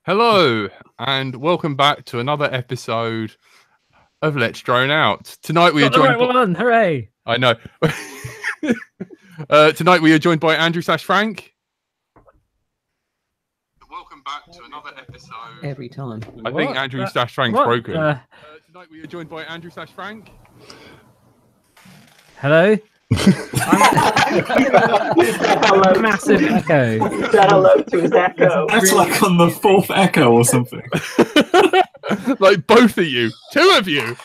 Hello, and welcome back to another episode of Let's Drone Out. Tonight we are joined by one. Hooray! I know. Tonight we are joined by Andrew / Frank. Welcome back to another episode. Every time. I think Andrew / Frank's broken. Tonight we are joined by Andrew / Frank. Hello. Hello. Massive echo. Said hello to his echo. That's like on the fourth echo or something. Like both of you. Two of you.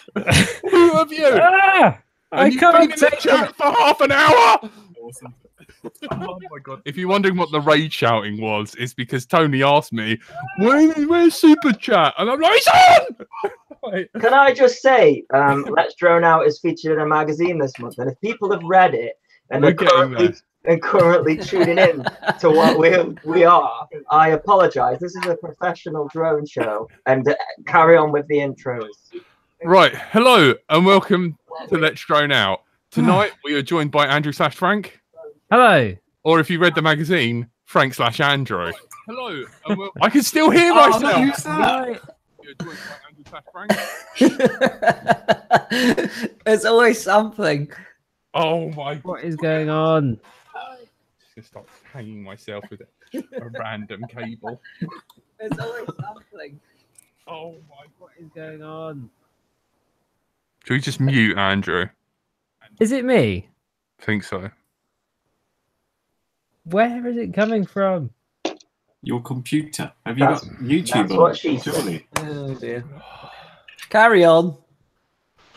Two of you. Ah, I can't take chat for half an hour. Awesome. Oh my god. If you're wondering what the raid shouting was, it's because Tony asked me, where's Super Chat? And I'm like, it's on! Can I just say, Let's Drone Out is featured in a magazine this month, and if people have read it and are currently tuning in to what we are, I apologise. This is a professional drone show, and carry on with the intros. Right, hello, and welcome to Let's Drone Out. Tonight we are joined by Andrew / Frank. Hello. Or if you read the magazine, Frank / Andrew. Hello, and I can still hear myself. Who's that? You're joined by Andrew / Frank. There's always something. Oh my! What is going on? Just stop hanging myself with a random cable. There's always something. Oh my! What is going on? Should we just mute Andrew? Is it me? I think so. Where is it coming from? Your computer. Have you got YouTube that's on? what she said. Surely. Oh dear. Carry on.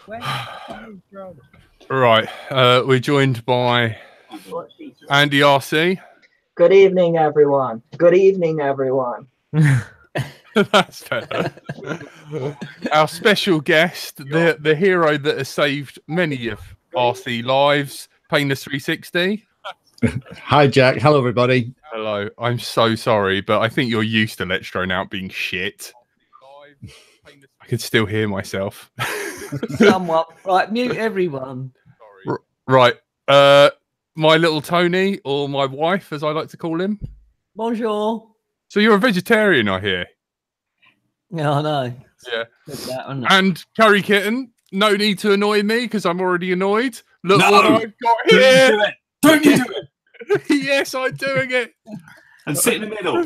Where is it coming from? Right, we're joined by Andy RC. Good evening, everyone. Good evening, everyone. That's better. Our special guest, the hero that has saved many of RC lives, Painless101. Hi, Jack. Hello, everybody. Hello. I'm so sorry, but I think you're used to Let's Drone Out being shit. I can still hear myself. Somewhat. Right, mute everyone. Right. My little Tony, or my wife, as I like to call him. Bonjour. So you're a vegetarian, I hear. Yeah, I know. Yeah. That, and Curry Kitten, no need to annoy me because I'm already annoyed. Look No! what I've got Don't here. you do it! Don't you do it! Yes, I'm doing it. And sit in the middle.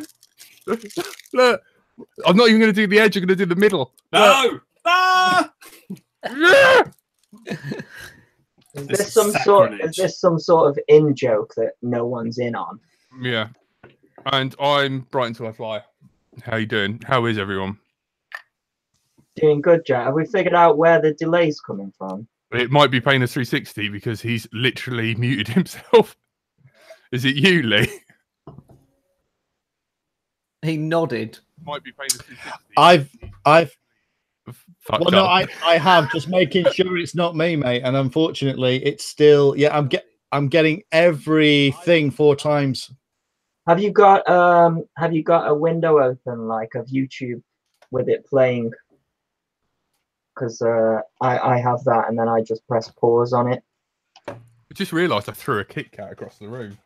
Look, I'm not even going to do the edge. I'm going to do the middle. No! Ah! Yeah! Is this some sort of in joke that no one's in on? Yeah. And I'm Brighton till I fly. How you doing? How is everyone? Doing good, Jack. Have we figured out where the delay's coming from? It might be Painless101 because he's literally muted himself. Is it you, Lee? He nodded. Might be Painless101. I've Fucked well, no, up. I have just making sure it's not me, mate. And unfortunately, it's still I'm getting everything 4 times. Have you got a window open like of YouTube with it playing? Because I have that, and then I just press pause on it. I just realised I threw a Kit Kat across the room.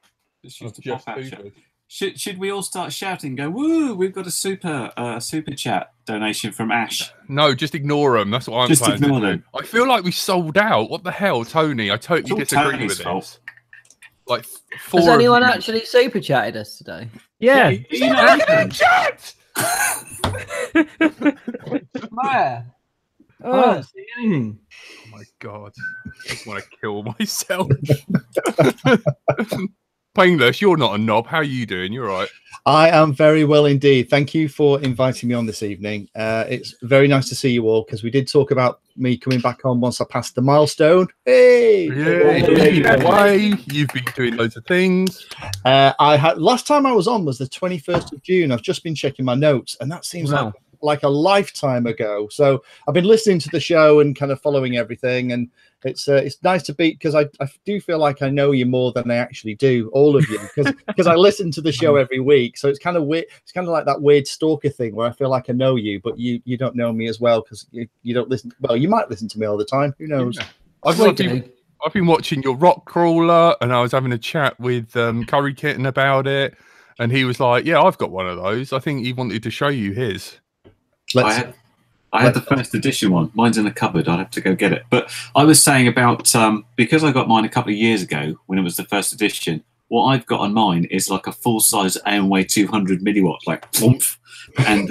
Just I've used to just pop out hoovered. should we all start shouting? Go woo! We've got a super chat donation from Ash. No, just ignore them. That's what I'm Just planning ignore to do. them. I feel like we sold out. What the hell, Tony? I totally It's all disagree Tony's with fault. this. Like 4 Has of anyone you- actually super chatted us today? Yeah. You know, Chat! Where? I Oh, don't see anything. Oh my god. I just want to kill myself. Painless, you're not a knob. How are you doing? You're right. I am very well indeed. Thank you for inviting me on this evening. It's very nice to see you all because we did talk about me coming back on once I passed the milestone. Hey! You've been doing loads of things. I had last time I was on was the 21st of June. I've just been checking my notes, and that seems Wow. like a lifetime ago. So I've been listening to the show and kind of following everything, and it's nice to be because I do feel like I know you more than I actually do, all of you, because I listen to the show every week. So it's kind of weird. It's kind of like that weird stalker thing where I feel like I know you, but you don't know me as well because you don't listen. Well, you might listen to me all the time. Who knows? Yeah. I've been watching your rock crawler, and I was having a chat with Curry Kitten about it. and he was like, "Yeah, I've got one of those. I think he wanted to show you his." I had the first edition one. Mine's in the cupboard. I'd have to go get it. But I was saying about because I got mine a couple of years ago when it was the first edition. What I've got on mine is like a full-size AMWay 200 milliwatt, like oomph, and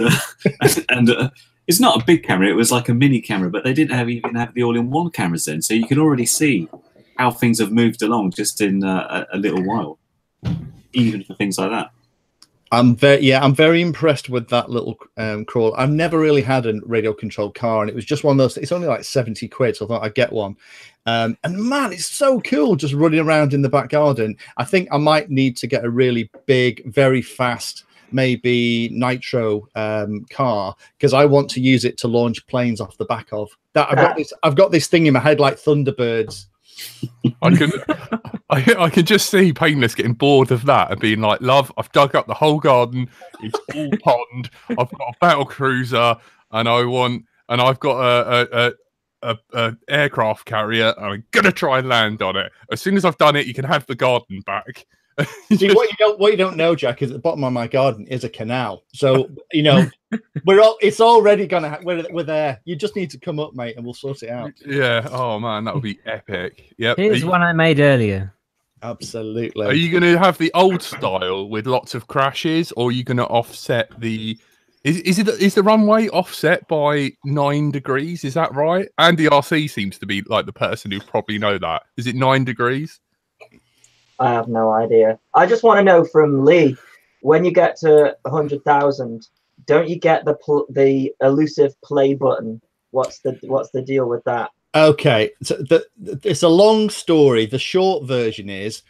it's not a big camera. It was like a mini camera, but they didn't even have the all-in-one cameras then, so you can already see how things have moved along just in a little while, even for things like that. I'm very impressed with that little crawl. I've never really had a radio controlled car, and it was just one of those. It's only like 70 quid, so I thought I'd get one. And man, it's so cool just running around in the back garden. I think I might need to get a really big, very fast, maybe nitro car, because I want to use it to launch planes off the back of. That I've got this thing in my head like Thunderbirds. I can just see Painless getting bored of that and being like, "Love, I've dug up the whole garden. It's all pond. I've got a battle cruiser, and I've got a aircraft carrier. And I'm gonna try and land on it. As soon as I've done it, you can have the garden back." See, what you don't know, Jack, is at the bottom of my garden is a canal. So you know it's already gonna we're there. You just need to come up, mate, and we'll sort it out. Yeah. Oh man, that would be epic. Yep. Here's one I made earlier. Absolutely. Are you going to have the old style with lots of crashes, or are you going to offset the? Is the runway offset by 9 degrees? Is that right? Andy RC seems to be like the person who probably know that. Is it 9 degrees? I have no idea. I just want to know from Lee, when you get to 100,000, don't you get the elusive play button? What's the deal with that? Okay, so it's a long story. The short version is,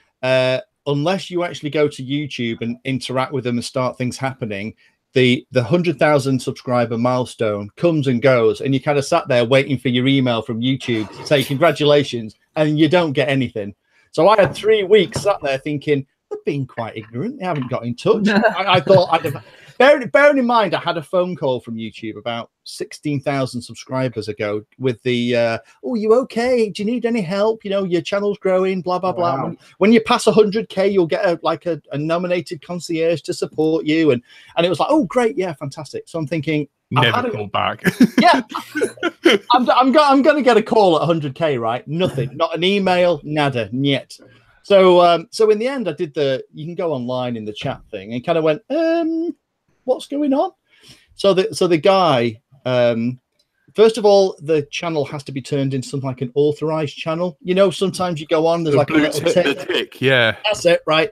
unless you actually go to YouTube and interact with them and start things happening, the 100,000 subscriber milestone comes and goes, and you kind of sat there waiting for your email from YouTube to say congratulations, and you don't get anything. So I had 3 weeks sat there thinking, they're being quite ignorant. They haven't got in touch. I thought I'd have... Bearing in mind, I had a phone call from YouTube about 16,000 subscribers ago with the, "Oh, you okay? Do you need any help? You know, your channel's growing, blah, blah, blah." Wow. When you pass 100K, you'll get a nominated concierge to support you. And it was like, oh, great. Yeah, fantastic. So I'm thinking, never call back. Yeah, I'm going to get a call at 100K, right? Nothing, not an email, nada, niet. So in the end, I did you can go online in the chat thing and kind of went, what's going on? So the guy, first of all, the channel has to be turned into something like an authorized channel. You know, sometimes you go on, there's like a little tick. Yeah, that's it, right?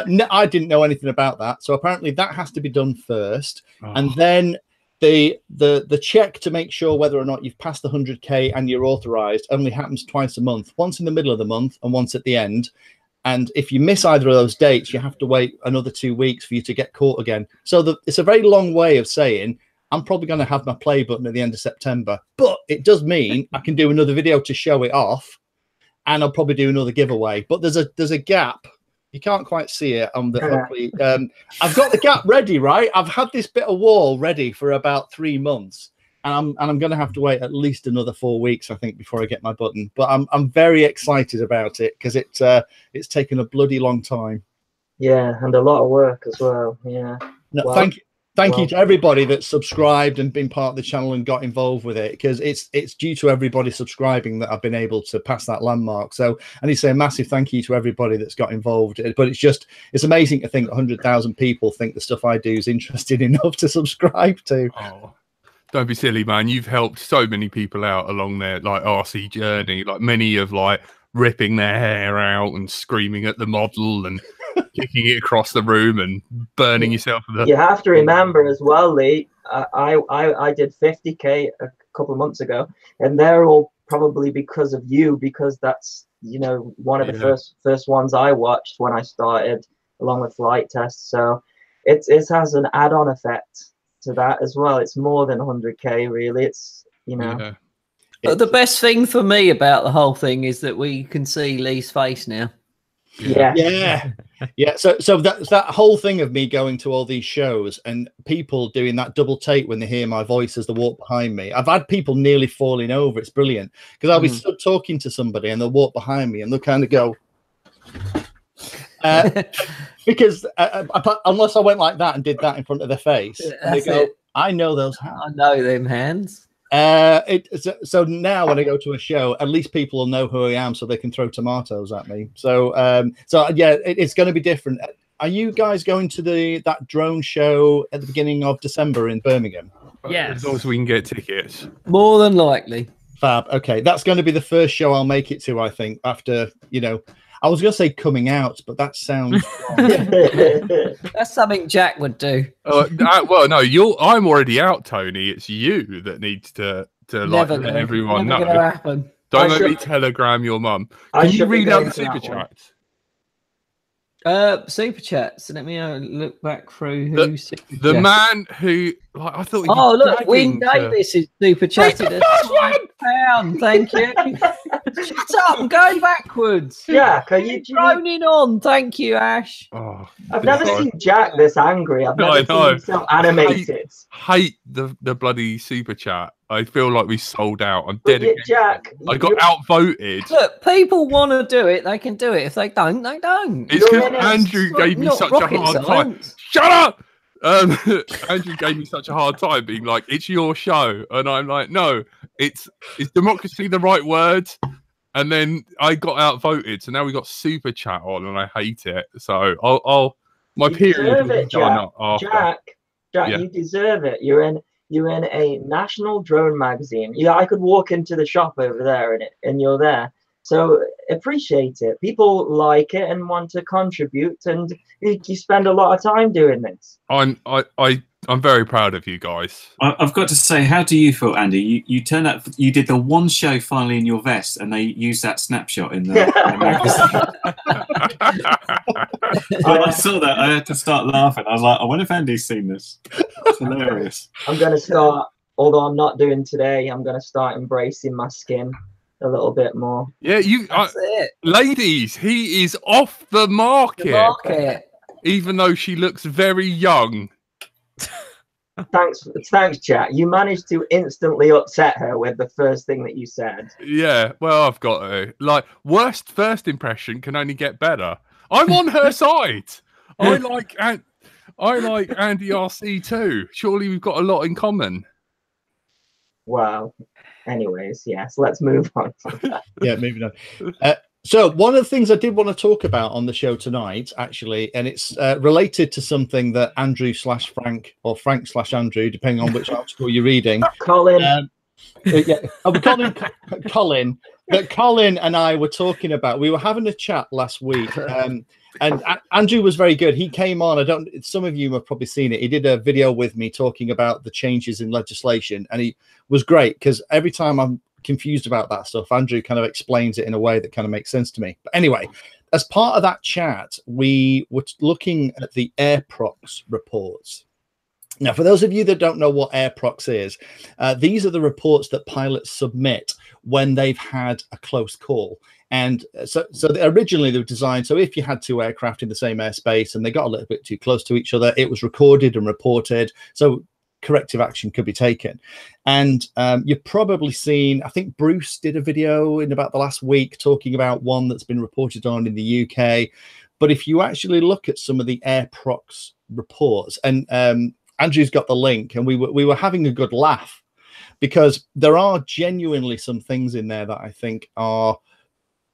No, I didn't know anything about that. So apparently that has to be done first. Oh. And then the check to make sure whether or not you've passed the 100K and you're authorized only happens twice a month, once in the middle of the month and once at the end. And if you miss either of those dates, you have to wait another 2 weeks for you to get caught again. So it's a very long way of saying I'm probably going to have my play button at the end of September. But it does mean I can do another video to show it off, and I'll probably do another giveaway. But there's a gap. You can't quite see it on the. I've got the gap ready, right? I've had this bit of wall ready for about 3 months. And I'm going to have to wait at least another 4 weeks, I think, before I get my button. But I'm very excited about it because it's taken a bloody long time. Yeah, and a lot of work as well. Yeah. No, well, thank you to everybody that's subscribed and been part of the channel and got involved with it, because it's due to everybody subscribing that I've been able to pass that landmark. So I need to say a massive thank you to everybody that's got involved. But it's amazing to think 100,000 people think the stuff I do is interesting enough to subscribe to. Oh. Don't be silly, man. You've helped so many people out along their like RC journey. Like many of like ripping their hair out and screaming at the model and kicking it across the room and burning yourself. You have to remember as well, Lee. I did 50K a couple of months ago, and they're all probably because of you, because that's one of the first ones I watched when I started, along with flight tests. So it has an add-on effect to that as well. It's more than 100K, really. It's Yeah. The best thing for me about the whole thing is that we can see Lee's face now. Yeah. So that's that whole thing of me going to all these shows and people doing that double take when they hear my voice as they walk behind me. I've had people nearly falling over. It's brilliant because I'll be stood talking to somebody and they'll walk behind me and they'll kind of go. Because unless I went like that and did that in front of their face, and they go, I know those hands. I know them hands. So now when I go to a show, at least people will know who I am, so they can throw tomatoes at me. So yeah, it's going to be different. Are you guys going to that drone show at the beginning of December in Birmingham? Yes. As long as we can get tickets. More than likely. Fab. Okay, that's going to be the first show I'll make it to, I think, after, I was going to say coming out, but that sounds wrong. That's something Jack would do. Well, no, I'm already out, Tony. It's you that needs to let everyone know. Never gonna happen. Don't let me telegram your mum. Can you read out the super chats? Super chats. Let me look back through who. The man who, I thought. Oh, look, Wayne Davis is super chatted at £5. Thank you. Shut up! I'm going backwards. Jack, are you droning on? Thank you, Ash. Oh, I've never seen Jack this angry. I've never seen him so animated. Hate the bloody super chat. I feel like we sold out. I'm dead again. Jack, I got outvoted. Look, people want to do it. They can do it. If they don't, they don't. It's because Andrew gave me such a hard time. Shut up! Andrew gave me such a hard time being like, it's your show. And I'm like, no, is democracy the right word? And then I got outvoted. So now we got super chat on and I hate it. So my period will be done after. Jack, Yeah. You deserve it. You're in a national drone magazine. Yeah, I could walk into the shop over there and you're there. So appreciate it. People like it and want to contribute, and you spend a lot of time doing this. I'm very proud of you guys. I've got to say, how do you feel, Andy? You turned up. You did the one show finally in your vest, and they used that snapshot in the magazine. When I saw that, I had to start laughing. I was like, I wonder if Andy's seen this. That's hilarious. I'm going to start, although I'm not doing today, I'm going to start embracing my skin a little bit more. Yeah, ladies, he is off the market. Even though she looks very young. Thanks, Jack. You managed to instantly upset her with the first thing that you said. Yeah, well, I've got to. Worst first impression can only get better. I'm on her side. I like Andy RC too. Surely we've got a lot in common. Wow. Anyways, yes, let's move on. Yeah, moving on. So one of the things I did want to talk about on the show tonight, actually, and it's related to something that Andrew/Frank or Frank/Andrew, depending on which article you're reading. Colin. We call him Colin. That Colin and I were talking about. We were having a chat last week, and Andrew was very good. He came on. Some of you have probably seen it. He did a video with me talking about the changes in legislation, and he was great because every time I'm confused about that stuff, Andrew kind of explains it in a way that kind of makes sense to me. But anyway, as part of that chat, we were looking at the irprox reports. Now, for those of you that don't know what irprox is, these are the reports that pilots submit when they've had a close call. And so originally they were designed, so if you had two aircraft in the same airspace and they got a little bit too close to each other, it was recorded and reported. So corrective action could be taken. And you've probably seen, I think Bruce did a video in about the last week talking about one that's been reported on in the UK. But if you actually look at some of the irprox reports, and Andrew's got the link, and we were having a good laugh because there are genuinely some things in there that I think are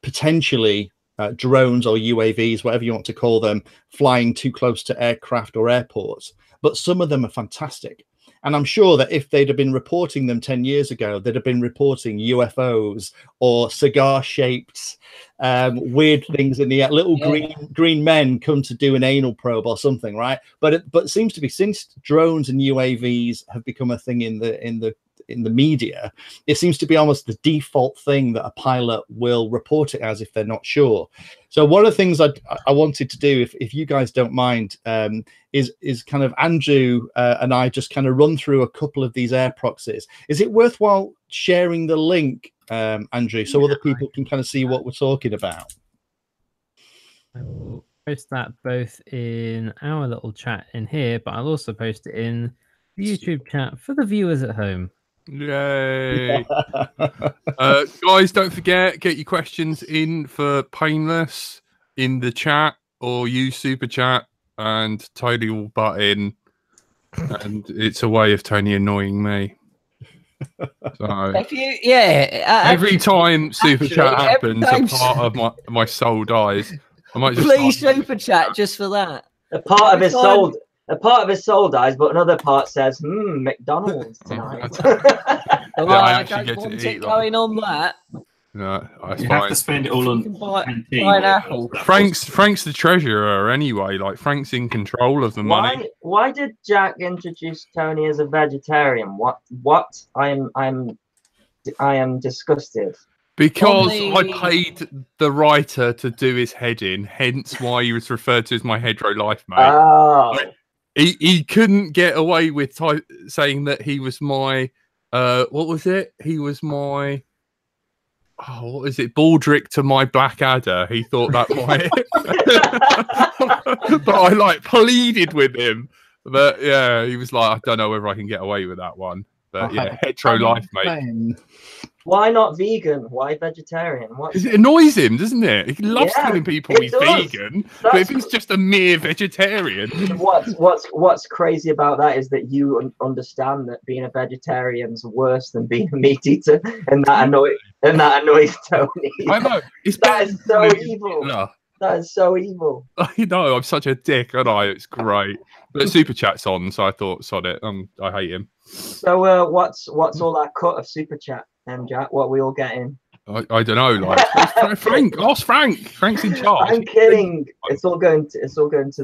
potentially drones or UAVs, whatever you want to call them, flying too close to aircraft or airports. But some of them are fantastic. And I'm sure that if they'd have been reporting them 10 years ago, they'd have been reporting UFOs or cigar-shaped weird things in the air. Little green men come to do an anal probe or something, right? But it seems to be, since drones and UAVs have become a thing in the media, it seems to be almost the default thing that a pilot will report it as if they're not sure. So one of the things I wanted to do, if you guys don't mind, is kind of Andrew and I just kind of run through a couple of these irproxes. Is it worthwhile sharing the link, Andrew, so other people can kind of see what we're talking about? I will post that both in our little chat in here, but I'll also post it in the YouTube chat for the viewers at home. Yay. Guys, don't forget, get your questions in for Painless in the chat. or use super chat, and Tony will butt in, and it's a way of Tony annoying me. So If you, every time super chat happens, every a time- part of my soul dies. I might just please start- super chat just for that. A part of Every his time- soul. A part of his soul dies, but another part says, McDonald's tonight. Well, I I actually don't get to want eat it that. going on that. No, that's You have fine. to spend it all You on can buy canteen. an apple. Frank's the treasurer anyway. Like Frank's in control of the money. Why did Jack introduce Tony as a vegetarian? What? I am disgusted. Because Only- I paid the writer to do his head in, hence why he was referred to as my hedgerow life mate. Oh. He couldn't get away with saying that he was my what was it? He was my what is it? Baldric to my Blackadder. He thought that might but I like pleaded with him. But yeah, he was like, I don't know whether I can get away with that one. But yeah, hetero life mate. Why not vegan? Why vegetarian? What? It annoys him, doesn't it? He loves Yeah, telling people it he's does. vegan, but if he's just a mere vegetarian, What's crazy about that is that you understand that being a vegetarian's worse than being a meat eater, and that annoys Tony. I know it's That better is so than evil. Hitler. That is so evil. I know I'm such a dick, aren't I? It's great, but super chat's on, so I thought, sod it. I hate him. So what's all that cut of super chat, Jack? What we all getting? I don't know. Like Frank, ask Frank. Frank's in charge. I'm kidding. It's all going to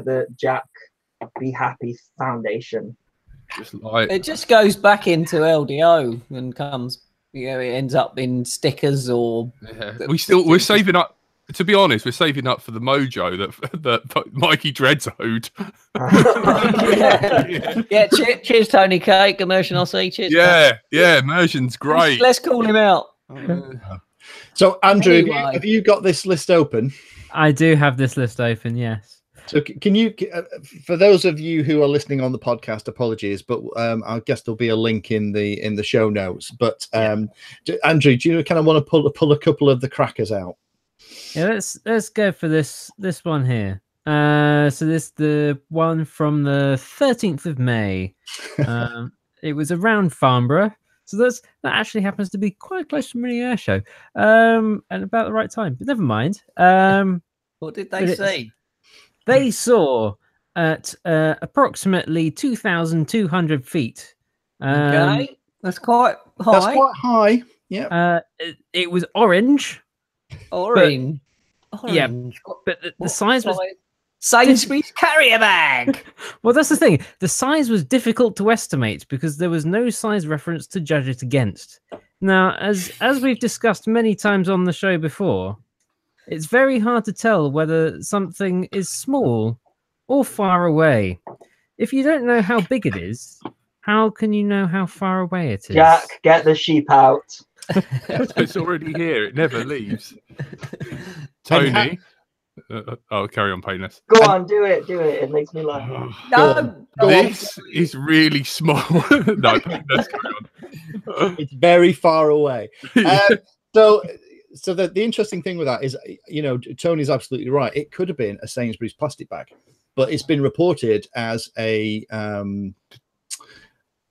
the Jack Be Happy Foundation. Just like It just goes back into LDO and comes. It ends up in stickers or. yeah. We're saving up. To be honest, we're saving up for the mojo that Mikey Dreads owed. Yeah. Cheers, Tony K. Commercial RC. Cheers. Yeah. Immersion's great. Let's call him out. So, Andrew, Anyway. have you got this list open? I do have this list open, yes. So, can you, for those of you who are listening on the podcast, apologies, but I guess there'll be a link in the show notes. But Andrew, do you kind of want to pull a couple of the crackers out? Yeah, let's go for this one here. So this the one from the 13th of May. It was around Farnborough. So that actually happens to be quite close to Mini Air Show. And about the right time. But never mind. What did they see? They saw at approximately 2,200 feet. Okay. That's quite high. That's quite high. Yeah. It was orange. Orange. Yeah, but the size was Sainsbury's carrier bag. well, that's the thing. The size was difficult to estimate because there was no size reference to judge it against. Now, as we've discussed many times on the show before, it's very hard to tell whether something is small or far away. If you don't know how big it is, how can you know how far away it is? Jack, get the sheep out. It's already here. It never leaves. Tony. Carry on, Painless. Go on, do it. It makes me laugh. No. This is really small. No, Painless, carry on. It's very far away. So the interesting thing with that is, Tony's absolutely right. It could have been a Sainsbury's plastic bag, but it's been reported as a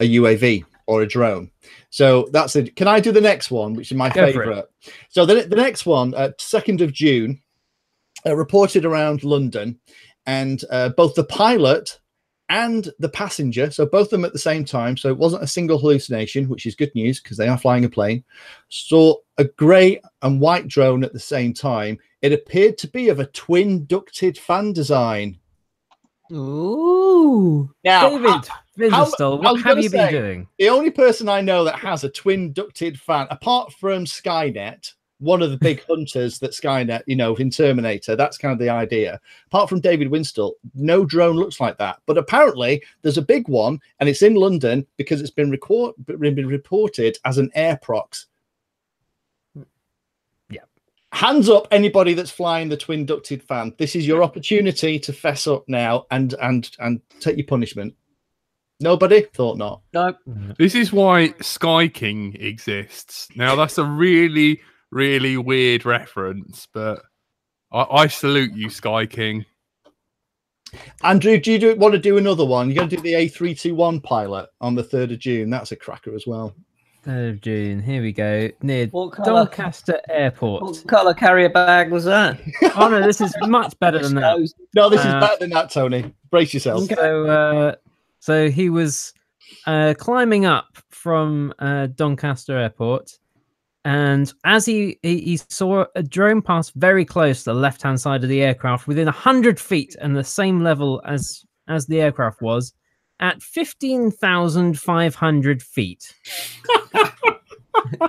UAV or a drone. So that's it. Can I do the next one, which is my favorite? So the next one, 2nd of June, reported around London, and both the pilot and the passenger, so both of them at the same time, so it wasn't a single hallucination, which is good news because they are flying a plane, saw a grey and white drone at the same time. It appeared to be of a twin ducted fan design. Ooh. Now, David Vinderstall, what have you been doing? The only person I know that has a twin ducted fan, apart from Skynet, one of the big hunters that Skynet, in Terminator, that's kind of the idea. Apart from David Winstall, no drone looks like that. But apparently there's a big one, and it's in London because it's been reported as an irprox. Yeah. Hands up, anybody that's flying the twin ducted fan. This is your opportunity to fess up now and take your punishment. Nobody? Thought not. No. This is why Sky King exists. Now, that's a really, really weird reference, but I salute you, Sky King. Andrew, do you want to do another one? You're going to do the A321 pilot on the 3rd of June. That's a cracker as well. 3rd of June. Here we go. Near What colour? Doncaster Airport. What colour carrier bag was that? Oh no, this is much better than that. No, this is better than that, Tony. Brace yourself. So he was climbing up from Doncaster Airport, and as he saw a drone pass very close to the left-hand side of the aircraft, within 100 feet and the same level as the aircraft was, at 15,500 feet.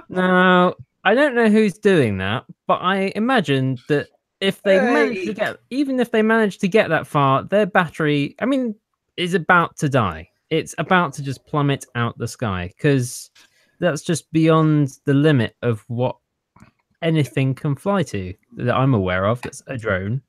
Now, I don't know who's doing that, but I imagine that if they manage to get, even if they manage to get that far, their battery, I mean, is about to die. It's about to just plummet out the sky, because that's just beyond the limit of what anything can fly to that I'm aware of. That's a drone.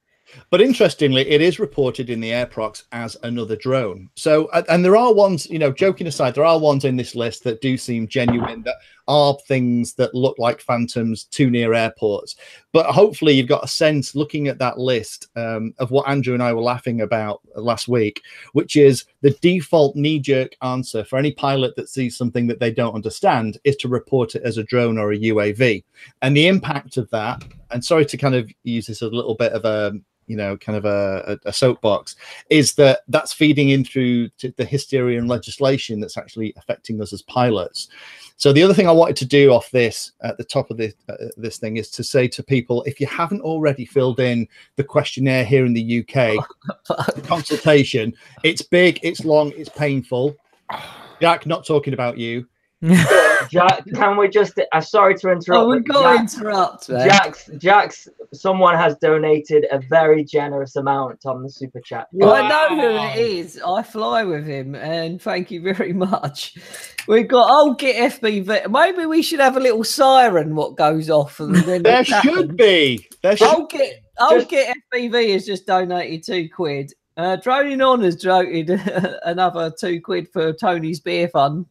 But interestingly, it is reported in the irprox as another drone. So, and there are ones, you know, joking aside, there are ones in this list that do seem genuine, that are things that look like phantoms too near airports. But hopefully you've got a sense, looking at that list, of what Andrew and I were laughing about last week, which is the default knee-jerk answer for any pilot that sees something that they don't understand is to report it as a drone or a UAV. And the impact of that, and sorry to kind of use this as a little bit of a, you know, kind of a soapbox, is that that's feeding in through to the hysteria and legislation that's actually affecting us as pilots. So the other thing I wanted to do off this at the top of this thing is to say to people, if you haven't already filled in the questionnaire here in the UK, the consultation, it's big, it's long, it's painful. Jack, not talking about you. Jack, can we just? Sorry to interrupt. Oh, we've got to interrupt. Jack's. Someone has donated a very generous amount on the super chat. Well, I know who it is. I fly with him, and thank you very much. We've got get FBV. Maybe we should have a little siren. What goes off? And then there should be. Get FBV has just donated £2. Droning On has donated another £2 for Tony's beer fund.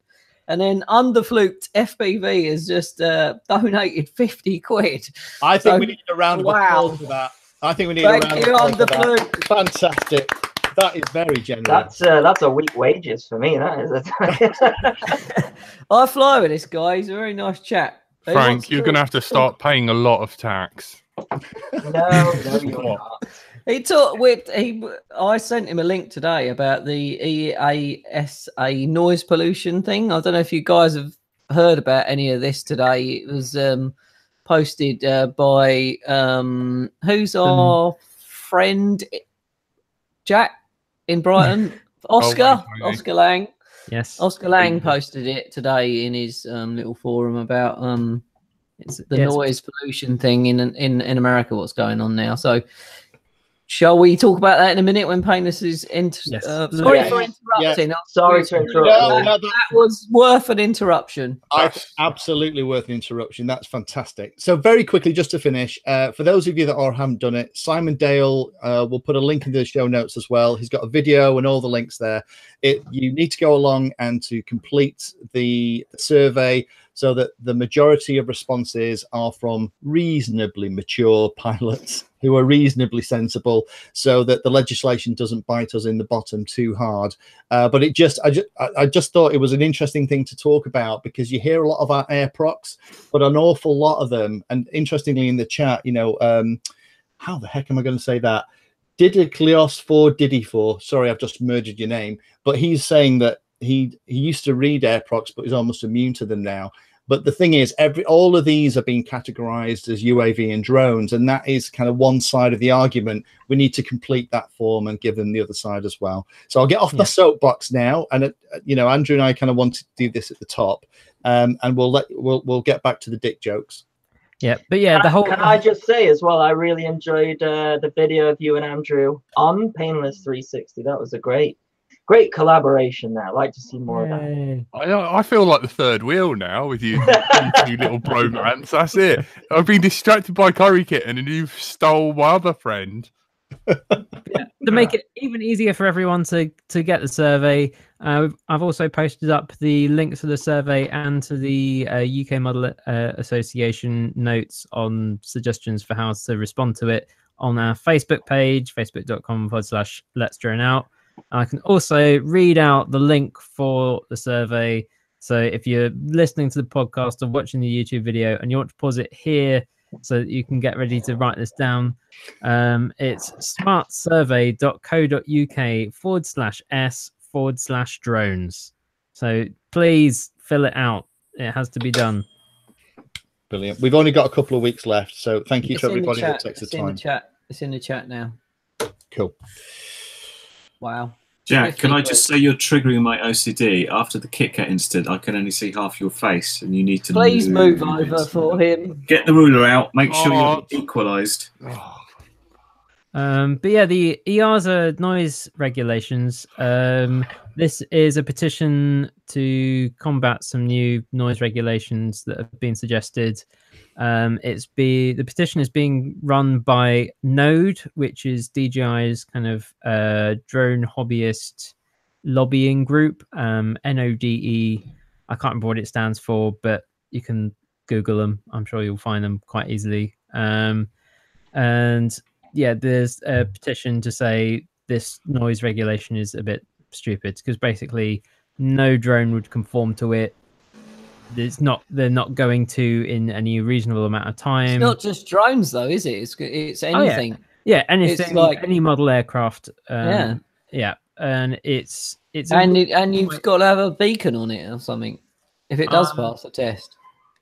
And then Underfluked FPV has just donated £50. I think we need a round of applause for that. I think we need a round of applause for that. Fantastic. That is very generous. That's a week wages for me. That is. I fly with this guy. He's a very nice chap. Frank, you're going to have to start paying a lot of tax. No, you're not. I sent him a link today about the EASA noise pollution thing. I don't know if you guys have heard about any of this today. It was posted by who's our friend Jack in Brighton, Oscar Lang. Yes, Oscar Lang posted it today in his little forum about it's the noise pollution thing in America. What's going on now? So. Shall we talk about that in a minute when Painless is sorry for interrupting. Sorry to interrupt. That was worth an interruption. Absolutely worth an interruption. That's fantastic. So very quickly, just to finish, for those of you that haven't done it, Simon Dale will put a link in the show notes as well. He's got a video and all the links there. You need to go along and to complete the survey, so that the majority of responses are from reasonably mature pilots who are reasonably sensible, so that the legislation doesn't bite us in the bottom too hard. But I just thought it was an interesting thing to talk about, because you hear a lot of our irprox, but an awful lot of them, and interestingly in the chat, you know, how the heck am I going to say that? Diddy4, sorry, I've just murdered your name, but he's saying that he used to read irprox, but he's almost immune to them now. But the thing is, all of these are being categorized as UAV and drones, and that is kind of one side of the argument. We need to complete that form and give them the other side as well. So I'll get off the soapbox now, and you know, Andrew and I kind of wanted to do this at the top, and we'll get back to the dick jokes. Yeah, but yeah, Can I just say as well, I really enjoyed the video of you and Andrew on Painless 360. That was a great collaboration there. I'd like to see more of that. I feel like the third wheel now with you, you little bromance. That's it. I've been distracted by Curry Kitten and you've stole my other friend. To make it even easier for everyone to get the survey, I've also posted up the links to the survey and to the UK Model Association notes on suggestions for how to respond to it on our Facebook page, facebook.com/Let's Drone Out. I can also read out the link for the survey. So if you're listening to the podcast or watching the YouTube video and you want to pause it here so that you can get ready to write this down, it's smartsurvey.co.uk/s/drones. So please fill it out. It has to be done. Brilliant. We've only got a couple of weeks left, so thank you to everybody that takes the time. It's in the chat now. Cool. Wow. Jack, can I just say you're triggering my OCD? After the KitKat incident, I can only see half your face, and you need to please move over for him. Get the ruler out. Make sure you're equalised. But yeah, the EASA noise regulations. This is a petition to combat some new noise regulations that have been suggested. The petition is being run by Node, which is DJI's kind of drone hobbyist lobbying group. NODE. I can't remember what it stands for, but you can Google them. I'm sure you'll find them quite easily. And yeah, there's a petition to say this noise regulation is a bit stupid because basically no drone would conform to it. They're not going to in any reasonable amount of time. It's not just drones though, is it? It's anything. Oh, yeah, anything, it's like any model aircraft. And it's and you've got to have a beacon on it or something if it does pass the test.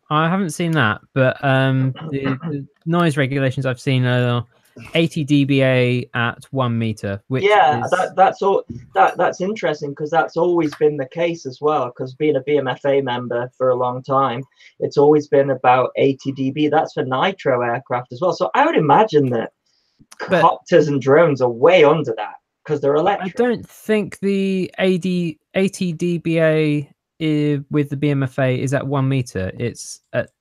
I haven't seen that, but the noise regulations I've seen are 80 dBA at 1 meter. Which that's interesting because that's always been the case as well. Because being a BMFA member for a long time, it's always been about 80 dB. That's for nitro aircraft as well. So I would imagine that copters and drones are way under that because they're electric. I don't think the 80 dBA with the BMFA is at 1 meter. It's at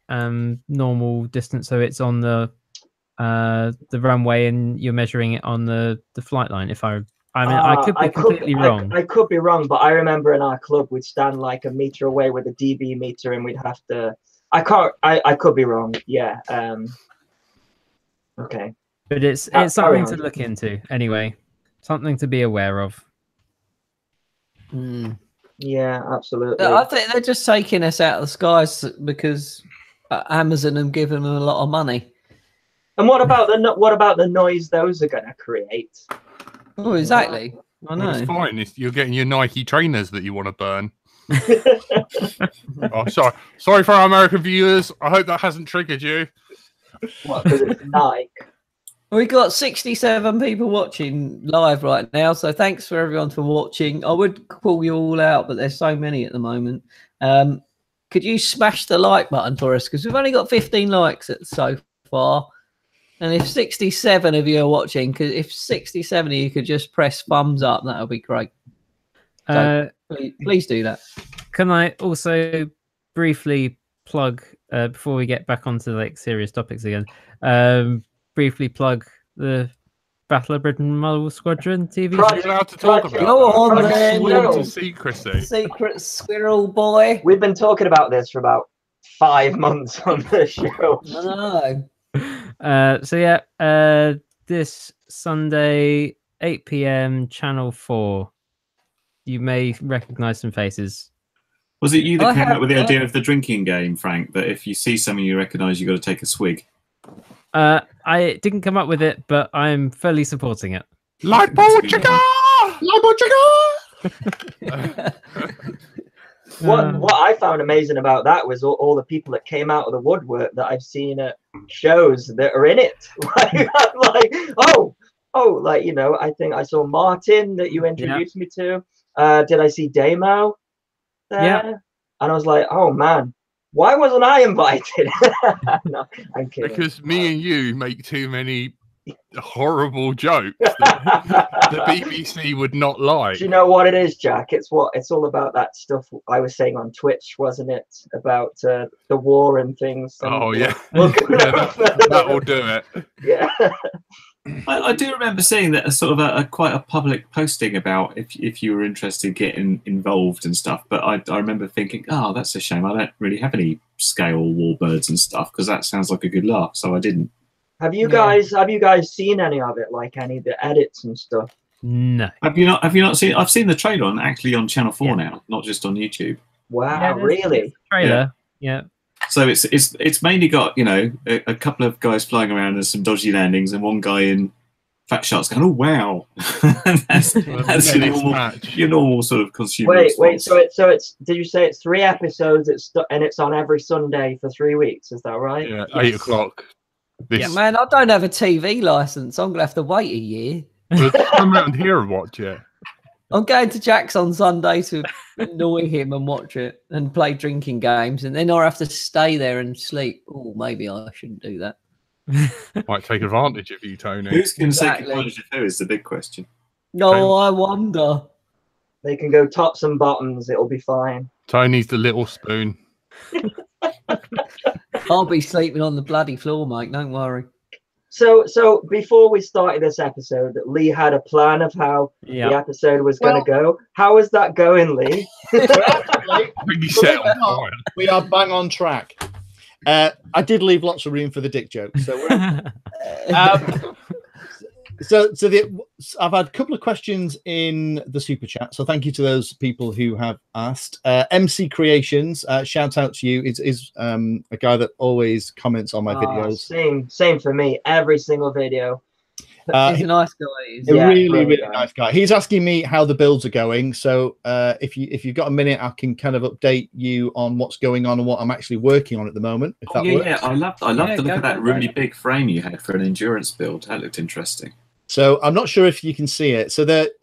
normal distance, so it's on the runway and you're measuring it on the flight line. I could be completely wrong. I could be wrong, but I remember in our club we'd stand like a meter away with a dB meter and we'd have to I could be wrong. Yeah. Okay. But it's something to look into anyway. Something to be aware of. Yeah, absolutely. I think they're just taking us out of the skies because Amazon have given them a lot of money. And what about the noise those are going to create? Oh, exactly. I know. It's fine. You're getting your Nike trainers that you want to burn. Oh, sorry for our American viewers. I hope that hasn't triggered you. What? Because it's Nike. We've got 67 people watching live right now, so thanks for everyone for watching. I would call you all out, but there's so many at the moment. Could you smash the like button for us? Because we've only got 15 likes so far. And if 67 of you are watching, if 67 of you could just press thumbs up, that would be great. So please do that. Can I also briefly plug, before we get back onto like serious topics again, briefly plug the Battle of Britain Model Squadron TV show? You're allowed to talk about Go on, then. Secrecy. Secret squirrel boy. We've been talking about this for about 5 months on the show. I know. So yeah, this Sunday 8 p.m. Channel 4. You may recognize some faces. Was it you that came up with the idea of the drinking game, Frank? That if you see someone you recognise, you got to take a swig. I didn't come up with it, but I'm fully supporting it. Light bulb chicken! What I found amazing about that was all the people that came out of the woodwork that I've seen at shows that are in it. Like, you know, I think I saw Martin that you introduced me to. Did I see Damo there? Yeah. And I was like, oh man, why wasn't I invited? No, I'm kidding. Because me and you make too many horrible jokes that the BBC would not like. Do you know what it is, Jack? It's all about that stuff I was saying on Twitch, wasn't it? About the war and things. And, oh yeah, that will do it. Yeah. I do remember seeing that quite a public posting about if you were interested in getting involved and stuff. But I remember thinking, oh, that's a shame. I don't really have any scale warbirds and stuff because that sounds like a good laugh. So I didn't. Have you guys seen any of it? Like any of the edits and stuff? No. Have you not seen? I've seen the trailer actually on Channel 4 now, not just on YouTube. Wow, really? Trailer. Yeah. So it's mainly got, you know, a couple of guys flying around and some dodgy landings, and one guy in fat shots going, "Oh wow!" that's your normal sort of consumer. Wait. So it's. Did you say it's 3 episodes? And it's on every Sunday for 3 weeks. Is that right? Yeah, 8 o'clock. Yeah, man, I don't have a TV license. I'm gonna have to wait a year. Come around here and watch it. I'm going to Jack's on Sunday to annoy him and watch it and play drinking games, and then I have to stay there and sleep. Oh, maybe I shouldn't do that. Might take advantage of you, Tony. Who's going to take advantage of who is the big question. No, I wonder. They can go tops and bottoms. It'll be fine. Tony's the little spoon. I'll be sleeping on the bloody floor, mate. Don't worry. So before we started this episode, Lee had a plan of how the episode was going to go. How is that going, Lee? We are bang on track. I did leave lots of room for the dick joke, so we're I've had a couple of questions in the super chat, so thank you to those people who have asked. MC Creations, shout out to you. Is a guy that always comments on my videos. Same for me. Every single video. He's a nice guy. Really nice guy. He's asking me how the builds are going. So if you've got a minute, I can kind of update you on what's going on and what I'm actually working on at the moment. If that works. Yeah, I love to look at that really big frame you had for an endurance build. That looked interesting. So I'm not sure if you can see it. So the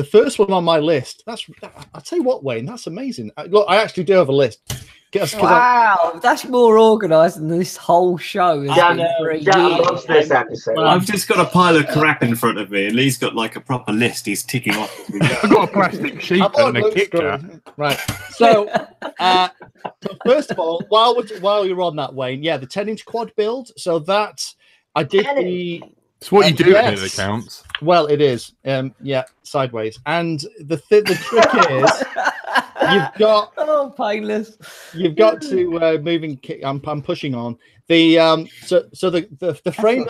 first one on my list. I'll tell you what, Wayne. That's amazing. Look, I actually do have a list. Wow, that's more organised than this whole show. Dan loves this episode. Well, I've just got a pile of crap in front of me, and Lee's got like a proper list. He's ticking off. I've got a plastic sheet and a Kit Kat. Right. So, first of all, while you're on that, Wayne, the 10-inch quad build. So that I did the. It's what you do in it counts. Well, it is. Sideways. And the trick is you've got painless. You've got to moving. I'm pushing on the the frame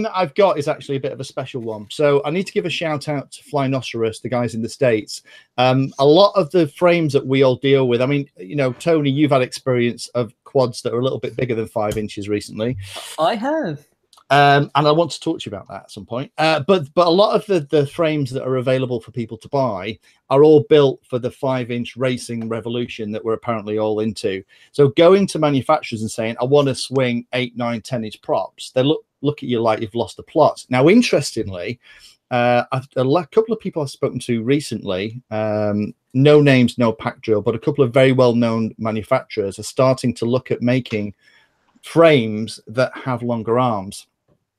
that I've got is actually a bit of a special one. So I need to give a shout out to Flynoceros, the guys in the States. A lot of the frames that we all deal with. I mean, you know, Tony, you've had experience of quads that are a little bit bigger than 5 inches recently. I have. And I want to talk to you about that at some point. But a lot of the frames that are available for people to buy are all built for the 5-inch racing revolution that we're apparently all into. So going to manufacturers and saying, I want to swing 8, 9, 10-inch props, they look at you like you've lost the plot. Now, interestingly, a couple of people I've spoken to recently, no names, no pack drill, but a couple of very well-known manufacturers are starting to look at making frames that have longer arms.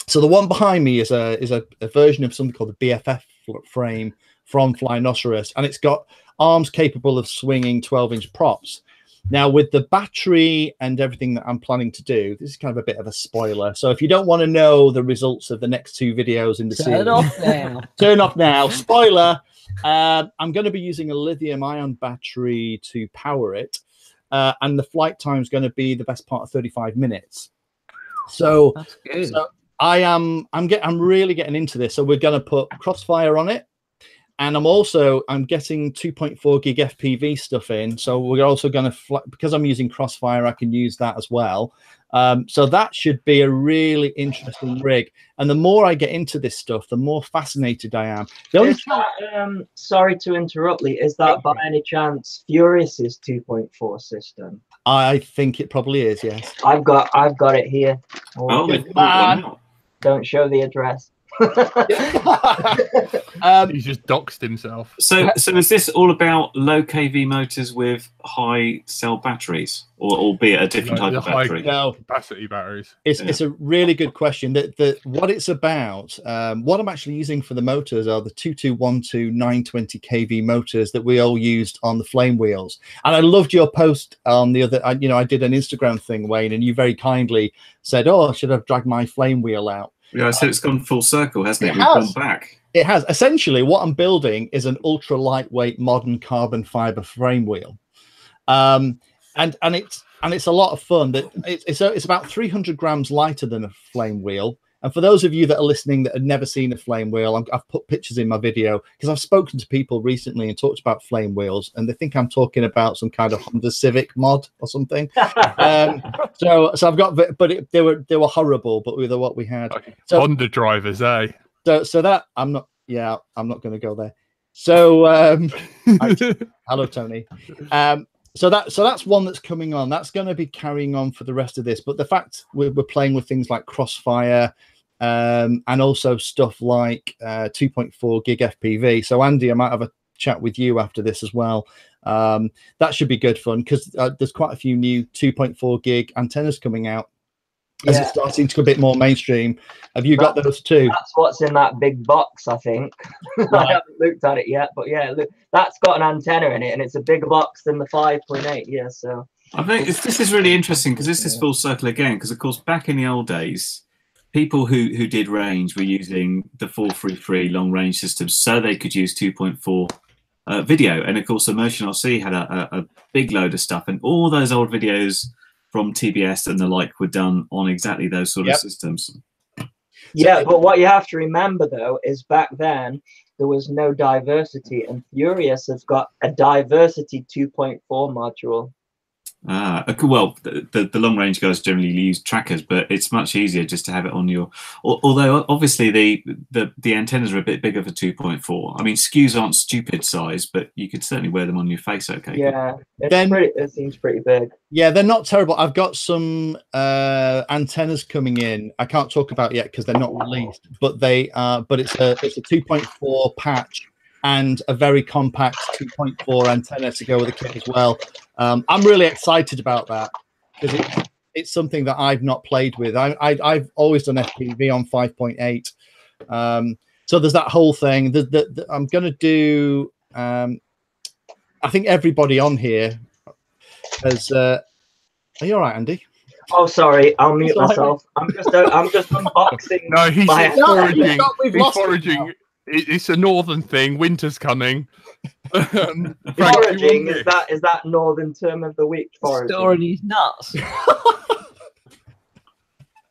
So the one behind me is a version of something called the BFF frame from Flynoceros, and it's got arms capable of swinging 12-inch props. Now, with the battery and everything that I'm planning to do, this is kind of a bit of a spoiler. So if you don't want to know the results of the next 2 videos in the series, turn off now. Turn off now. Spoiler. I'm going to be using a lithium-ion battery to power it, and the flight time is going to be the best part of 35 minutes. So that's good. So I'm really getting into this. So we're going to put Crossfire on it, and I'm getting 2.4 gig FPV stuff in. So we're also going to because I'm using Crossfire, I can use that as well. So that should be a really interesting rig. And the more I get into this stuff, the more fascinated I am. The only sorry to interrupt, Lee. Is that by any chance Furious's 2.4 system? I think it probably is. Yes. I've got it here. Don't show the address. He's just doxed himself. So is this all about low kV motors with high cell batteries, or albeit a different type of battery? No, capacity batteries. It's a really good question. What it's about, what I'm actually using for the motors are the 2212 920 kV motors that we all used on the flame wheels. And I loved your post on the other. I did an Instagram thing, Wayne, and you very kindly said, "Oh, I should have dragged my flame wheel out." Yeah, I said it's gone full circle, hasn't it? We've gone back. It has. Essentially, what I'm building is an ultra lightweight modern carbon fiber frame wheel, and it's and it's a lot of fun. That it's about 300 grams lighter than a flame wheel. And for those of you that are listening that have never seen a flame wheel, I've put pictures in my video because I've spoken to people recently and talked about flame wheels, and they think I'm talking about some kind of Honda Civic mod or something. So I've got, but they were horrible, but they're what we had. So, Honda drivers, eh? So that I'm not going to go there. So hello, Tony. So that's one that's coming on. That's going to be carrying on for the rest of this. But the fact we're playing with things like Crossfire, and also stuff like 2.4 gig FPV. So Andy, I might have a chat with you after this as well. That should be good fun because there's quite a few new 2.4 gig antennas coming out as it's starting to go a bit more mainstream. Have you got those too? That's what's in that big box, I think. I haven't looked at it yet, but yeah, look, that's got an antenna in it, and it's a bigger box than the 5.8. Yeah, so I think this is really interesting because this is full circle again. Because of course, back in the old days, people who did range were using the 433 long range systems, so they could use 2.4 video. And of course, Immersion RC had a big load of stuff, and all those old videos from TBS and the like were done on exactly those sort of systems. Yeah, but what you have to remember though is back then there was no diversity, and Furious has got a diversity 2.4 module. Well, the long range guys generally use trackers, but it's much easier just to have it on your. Although obviously the antennas are a bit bigger for 2.4. I mean, skews aren't stupid size, but you could certainly wear them on your face. Okay. Yeah, it seems pretty big. Yeah, they're not terrible. I've got some antennas coming in. I can't talk about yet because they're not released, but they are. But it's a 2.4 patch and a very compact 2.4 antenna to go with the kit as well. I'm really excited about that because it's something that I've not played with. I've always done FPV on 5.8. So there's that whole thing. I'm going to do. I think everybody on here has. Are you all right, Andy? Oh, sorry, I'll mute myself. I'm just unboxing. No, he's foraging. He's foraging. It. It's a northern thing. Winter's coming. Foraging, is that northern term of the week? Foraging. Storing his nuts.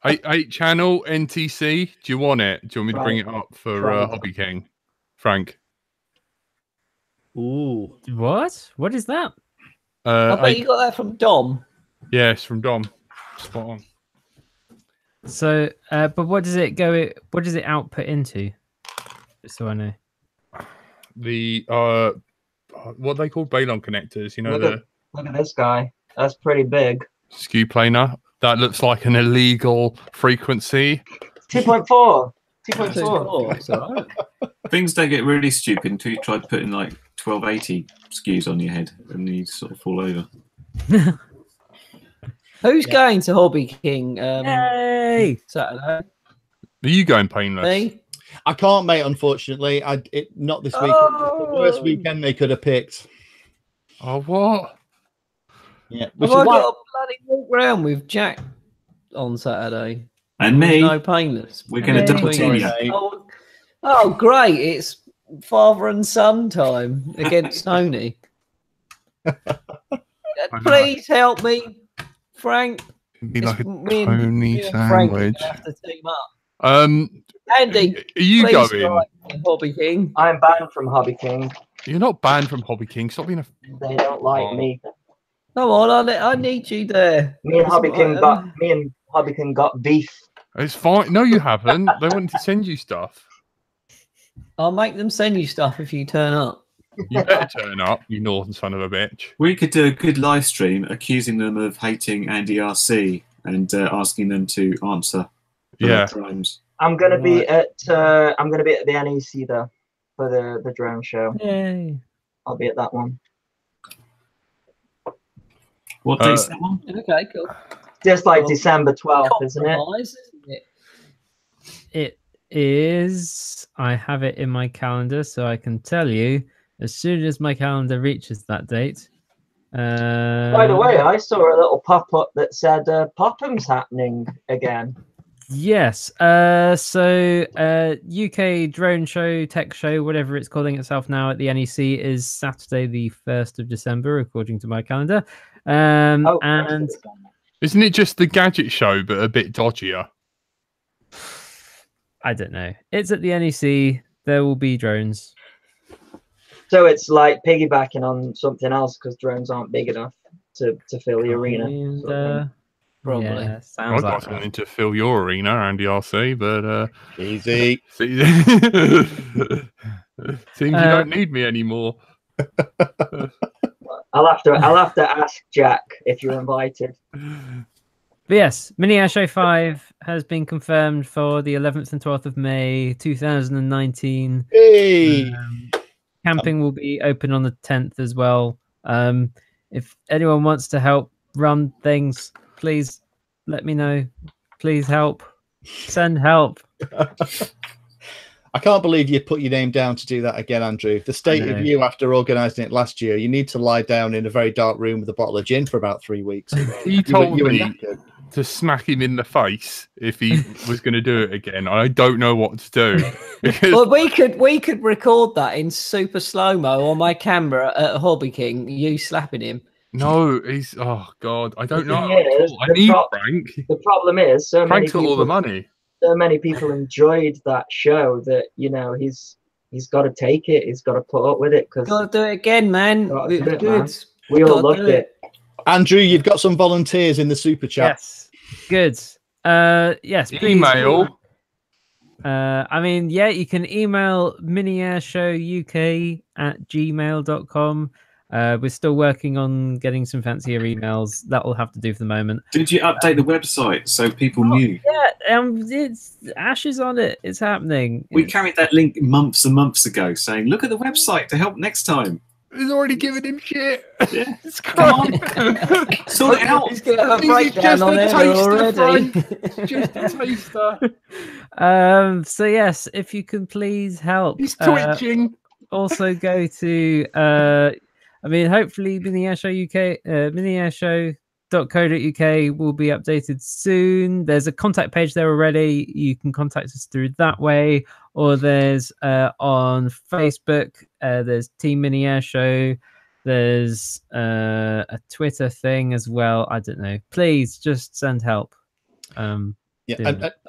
8 channel NTC. Do you want it? Do you want me to bring it up for Hobby King, Frank? Ooh, what is that? I bet you got that from Dom. Yes, from Dom. Spot on. So, but what does it go? What does it output into? Just so I know. The what are they called? Balon connectors. You know, look at this guy. That's pretty big. Skew planar. That looks like an illegal frequency. 2.4. 2.4. Things don't get really stupid until you try putting like 1280 skews on your head and you sort of fall over. Who's going to Hobby King Hey! Saturday? Are you going Painless? Me? I can't, mate. Unfortunately, not this weekend. Oh. The worst weekend they could have picked. Oh, what? Yeah, Have I got a bloody walk round with Jack on Saturday? And me. No Painless. We're going to double team you. Oh, great. It's father and son time against Tony. Please help me, Frank. It'd be like a me Tony and Frank sandwich. have to team up. Are Andy, you please going? write to Hobby King. I'm banned from Hobby King. You're not banned from Hobby King. Stop being a. They don't like me. Come on, I need you there. Me and Hobby King got beef. It's fine. No, you haven't. They wanted to send you stuff. I'll make them send you stuff if you turn up. You better turn up, you northern son of a bitch. We could do a good live stream accusing them of hating Andy RC and asking them to answer their crimes. I'm gonna be at the NEC though for the drone show. Yay! I'll be at that one. What date's that one? Okay, cool. Just like December 12th, isn't it? It is. I have it in my calendar, so I can tell you as soon as my calendar reaches that date. By the way, I saw a little pop-up that said Popham's happening again. Yes. UK drone show, tech show, whatever it's calling itself now at the NEC is Saturday, the 1st of December, according to my calendar. And isn't it just the gadget show, but a bit dodgier? I don't know. It's at the NEC. There will be drones. So it's like piggybacking on something else because drones aren't big enough to fill the arena. And, Probably. yeah, I've sounds got like something to fill your arena, Andy RC, but Easy. seems you don't need me anymore. I'll have to ask Jack if you're invited. But yes, Mini Air Show 5 has been confirmed for the 11th and 12th of May 2019. Hey. Camping will be open on the 10th as well. If anyone wants to help run things, please let me know. Please help. Send help. I can't believe you put your name down to do that again, Andrew. The state of you after organising it last year, you need to lie down in a very dark room with a bottle of gin for about 3 weeks. He told me to smack him in the face if he was going to do it again. I don't know what to do. Because... Well, we could record that in super slow-mo on my camera at Hobby King, you slapping him. No, he's I don't know. I need Frank. The problem is Frank's got all the money. So many people enjoyed that show that he's got to take it. He's got to put up with it because got to do it again, man. Man. We all loved it. Andrew, you've got some volunteers in the super chat. Yes, good. Yes, please. Email. I mean, yeah, you can email miniairshowuk@gmail.com. We're still working on getting some fancier emails. That will have to do for the moment. Did you update the website so people knew? Yeah, it's Ash is on it. It's happening. We carried that link months and months ago saying, look at the website to help next time. He's already giving him shit. Yeah. It's Come on. Sort it out. He's going to have a breakdown on it already. Just a taster. So yes, if you can please help. He's twitching. Also go to hopefully Mini Air Show UK, miniairshow.co.uk will be updated soon. There's a contact page there already. You can contact us through that way, or there's on Facebook. There's Team Mini Air Show. There's a Twitter thing as well. I don't know. Please just send help. And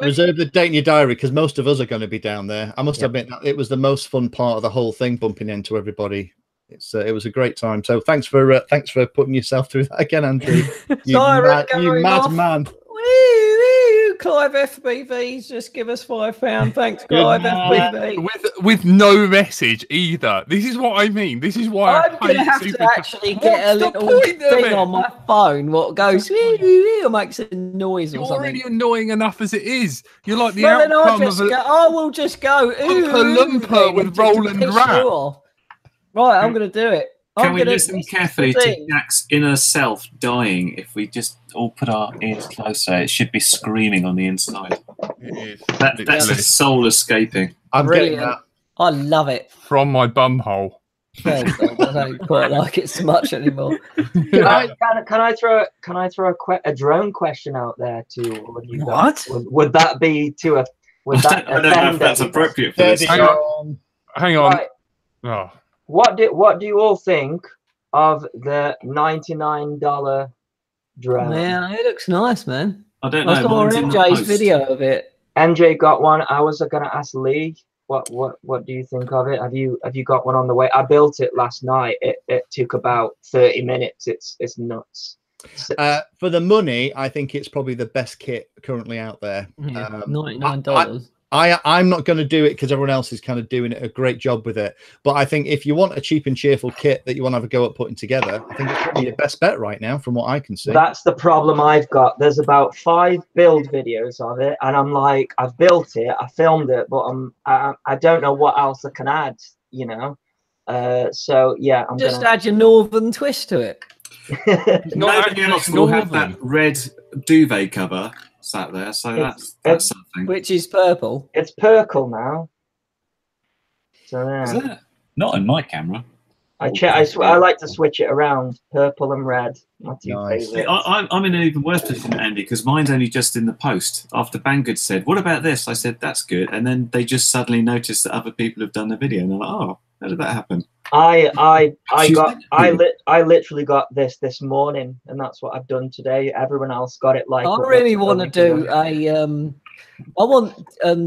reserve the date in your diary because most of us are going to be down there. I must admit that it was the most fun part of the whole thing, bumping into everybody. It was a great time. So thanks for putting yourself through that again, Andrew. You mad man. Woo, Clive FBV's just give us £5. Thanks, Clive FBV. With no message either. This is what I mean. This is why I'm going to have to actually get a little thing on my phone what goes or makes a noise or something. You're already annoying enough as it is. You're like the outcome I will just go Oompa Loompa with Roland Rat. Right, I'm going to do it. Can we listen carefully to Jack's inner self dying if we just all put our ears closer? It should be screaming on the inside. It is. That's the soul escaping. I'm getting that. I love it. From my bumhole. I don't quite like it so much anymore. Can I throw a drone question out there to all of you guys? What? Would that be to a? I don't know if that's appropriate for this. Hang on. Right. Oh. What do you all think of the $99 drone? Yeah, it looks nice, man. I don't know. I saw MJ's video of it. MJ got one. I was going to ask Lee. What do you think of it? Have you got one on the way? I built it last night. It took about 30 minutes. It's nuts. For the money, I think it's probably the best kit currently out there. $99. I'm not going to do it because everyone else is kind of doing a great job with it. But I think if you want a cheap and cheerful kit that you want to have a go at putting together, I think it's probably your best bet right now from what I can see. That's the problem I've got. There's about 5 build videos of it. And I'm like, I've built it, I filmed it, but I don't know what else I can add, So, yeah. Add your northern twist to it. Nobody else will have that red duvet cover sat there, so that's something. Which is purple. It's purple now. So Is it? Not in my camera. I like to switch it around. Purple and red, my two Nice. favorites. I'm in an even worse position, Andy, because mine's only just in the post. After Banggood said, "What about this?" I said, "That's good," and then they just suddenly noticed that other people have done the video, and they're like, "Oh, how did that happen?" I literally got this morning, and that's what I've done today. Everyone else got it like. I really want to do I want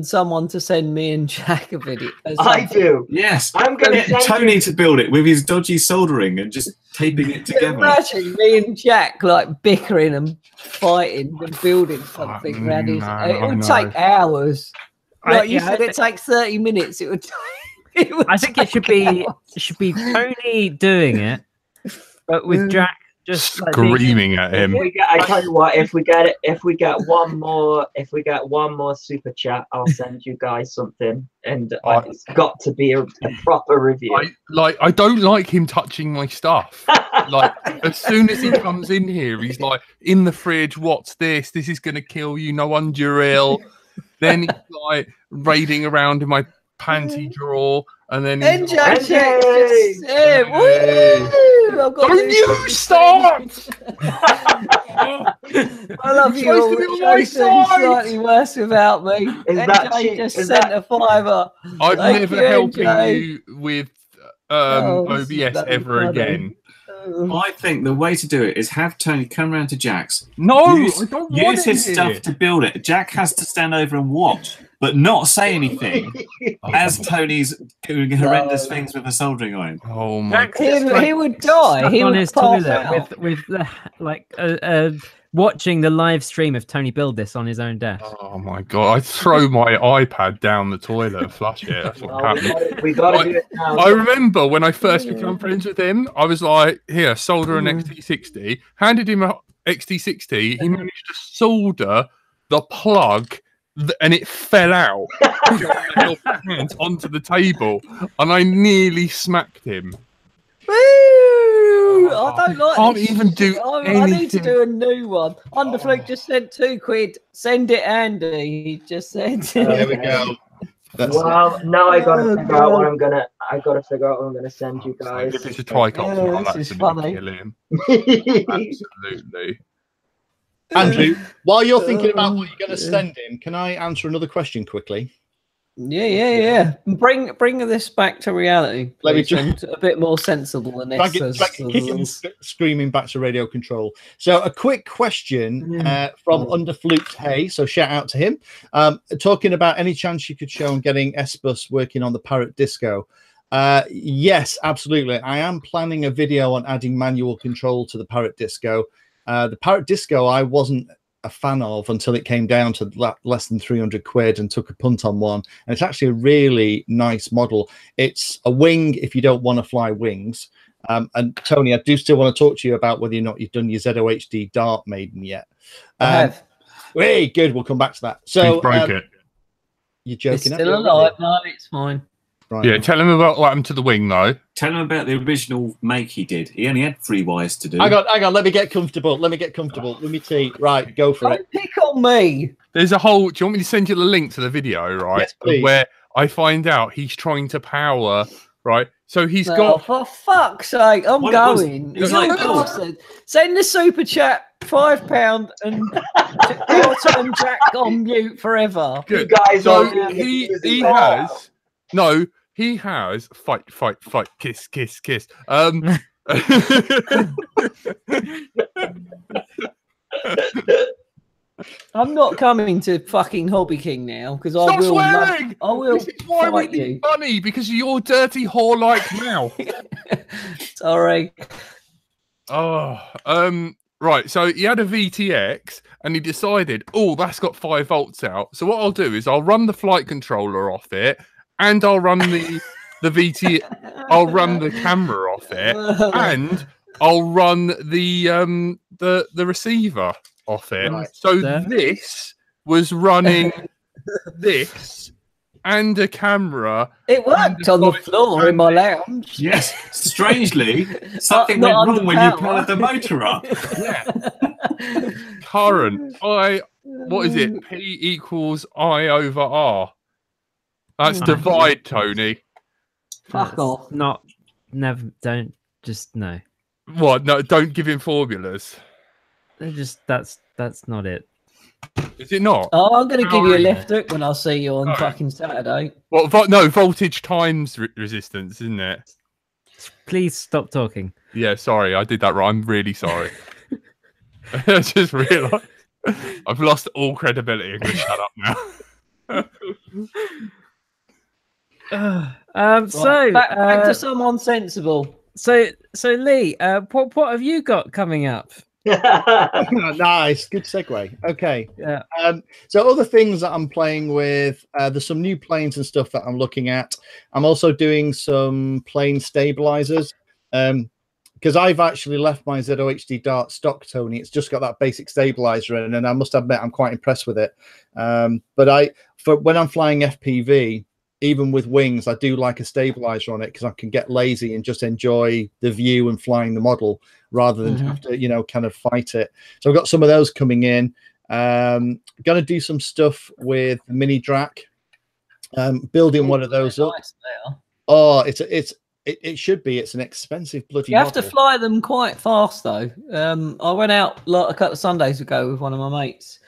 someone to send me and Jack a video. I do. Yes, I'm going to send Tony you... to build it with his dodgy soldering and just taping it together. Imagine me and Jack like bickering and fighting and building something. It would take hours. Like you said, it takes 30 minutes. It would. I think it should be Tony doing it, but with Jack just screaming at him. I tell you what, if we get one more super chat, I'll send you guys something, and it's got to be a proper review. I don't like him touching my stuff. Like as soon as he comes in here, he's like, "In the fridge, what's this? This is gonna kill you. No wonder ill." Then he's like raiding around in my panty drawer, and then he's Don't you start! I love you all. Jason's slightly worse without me. NJ just sent a $5. I'm never helping you with OBS ever again. I think the way to do it is have Tony come round to Jack's. Use his stuff to build it. Jack has to stand over and watch, but not say anything as Tony's doing horrendous things with the soldering iron. Oh my God! He would die. He on would his pass toilet out. with watching the live stream of Tony build this on his own desk. Oh my God! I throw my iPad down the toilet and flush it. That's what happened. We got to do it now. I remember when I first became friends with him, I was like, "Here, solder an XT60." Handed him a XT60. He managed to solder the plug, and it fell out onto the table, and I nearly smacked him. Woo! I don't like. Can't even do anything. I need to do a new one. Underfluke just sent £2. Send it, Andy. He just said. There we go. Well, now I gotta figure out what I'm gonna. I gotta figure out what I'm gonna send you guys. If it's a tricops, this is funny. Kill him. Absolutely. Andrew, while you're thinking about what you're going to send him, can I answer another question quickly? Yeah. Bring this back to reality. Let me a bit more sensible than this. Screaming back to radio control. So a quick question from Underfluked Hay. So shout out to him. Talking about any chance you could show on getting S-Bus working on the Parrot Disco. Yes, absolutely. I am planning a video on adding manual control to the Parrot Disco. The Parrot Disco I wasn't a fan of until it came down to less than 300 quid and took a punt on one. And it's actually a really nice model. It's a wing if you don't want to fly wings. And Tony, I do still want to talk to you about whether or not you've done your ZOHD Dart Maiden yet. I have. Hey, good. We'll come back to that. So broke it. You're joking. It's still alive. No, it's fine. Right. Yeah, tell him about what happened to the wing, though. Tell him about the original make he did. He only had 3 wires to do. Hang on. Let me get comfortable. Let me see. Right, go for it. Pick on me. There's a whole. Do you want me to send you the link to the video, right? Yes, please. Where I find out he's trying to power, right? So he's got. For fuck's sake, I'm going. Send the super chat £5 and I'll turn Jack on mute forever. Good. You guys So are he has. No, he has fight, kiss. I'm not coming to fucking Hobby King now because I Stop will. swearing! I will. This is why fight we you. need money because of your dirty whore-like mouth. Sorry. Oh, right. So he had a VTX and he decided, oh, that's got 5 volts out. So what I'll do is I'll run the flight controller off it. And I'll run the VT. I'll run the camera off it, and I'll run the receiver off it. Right. So this was running this and a camera. It worked on the floor in my lounge. Yes, strangely, something went wrong when you powered the motor up. Yeah. Current. What is it? P equals I over R. That's divide, Tony. Fuck off. Not Never. Don't. Just no. What? No, don't give him formulas. That's not it. Is it not? Oh, I'm going to give you a left hook when I see you on fucking Saturday. Well, no, voltage times resistance, isn't it? Please stop talking. Yeah, sorry, I did that wrong. I'm really sorry. I just realised I've lost all credibility. I'm going to shut up now. So back to someone sensible. So Lee, what have you got coming up? Nice, good segue. Okay, yeah. So other things that I'm playing with, there's some new planes and stuff that I'm looking at. I'm also doing some plane stabilizers, because I've actually left my ZOHD Dart stock, Tony. It's just got that basic stabilizer in, and I must admit I'm quite impressed with it. But for when I'm flying FPV, even with wings, I do like a stabilizer on it because I can get lazy and just enjoy the view and flying the model rather than have to, you know, kind of fight it. So I've got some of those coming in. Going to do some stuff with the mini Drac, building one of those up. Oh, it should be. It's an expensive bloody. You have to fly them quite fast though. I went out a couple of Sundays ago with one of my mates,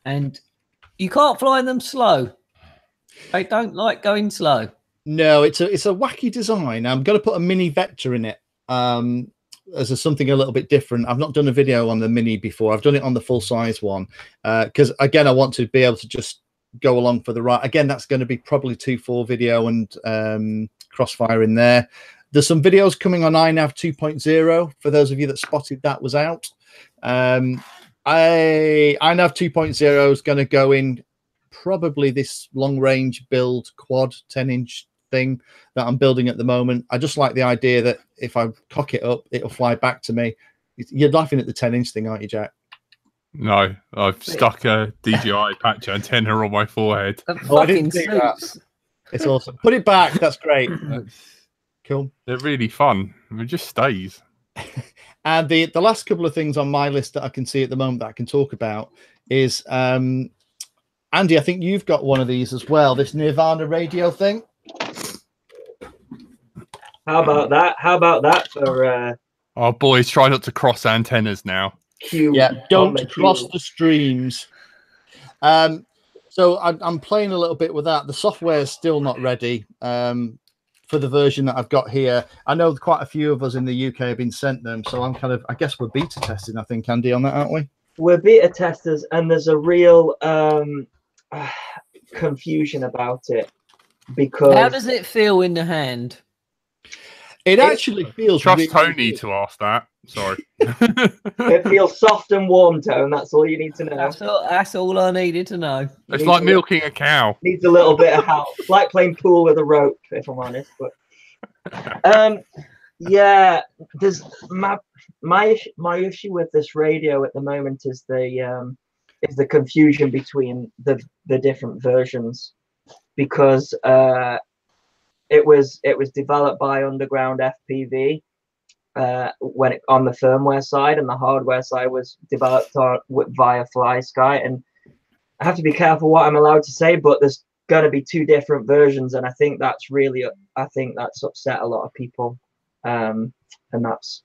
and you can't fly them slow. They don't like going slow. No, it's a wacky design. I'm going to put a mini Vector in it as something a little bit different. I've not done a video on the mini before. I've done it on the full size one because again, I want to be able to just go along for the ride. Again, that's going to be probably 2.4 video and Crossfire in there. There's some videos coming on iNav 2.0 for those of you that spotted that was out. iNav 2.0 is going to go in probably this long range build quad 10-inch thing that I'm building at the moment. I just like the idea that if I cock it up, it'll fly back to me. You're laughing at the 10-inch thing, aren't you, Jack? No, I've stuck a DJI patch antenna on my forehead. I didn't think that. It's awesome. Put it back. That's great. Cool. They're really fun. It just stays. And the last couple of things on my list that I can see at the moment that I can talk about is Andy, I think you've got one of these as well, this Nirvana radio thing. How about that? How about that for oh boys, try not to cross antennas now. Don't cross the streams. So I'm playing a little bit with that. The software is still not ready for the version that I've got here. I know quite a few of us in the UK have been sent them, so I'm kind of, I guess we're beta testing, I think, Andy, on that, aren't we? We're beta testers, and there's a real confusion about it because how does it feel in the hand? It actually feels. Trust really Tony good. to ask that. Sorry. It feels soft and warm, Tone. That's all you need to know. That's all I needed to know. It's like milking a cow. Needs a little bit of help. It's like playing pool with a rope, if I'm honest. But yeah, there's my issue with this radio at the moment is the confusion between the different versions, because it was developed by Underground FPV when on the firmware side, and the hardware side was developed via FlySky. And I have to be careful what I'm allowed to say, but there's going to be two different versions, and I think that's upset a lot of people, and that's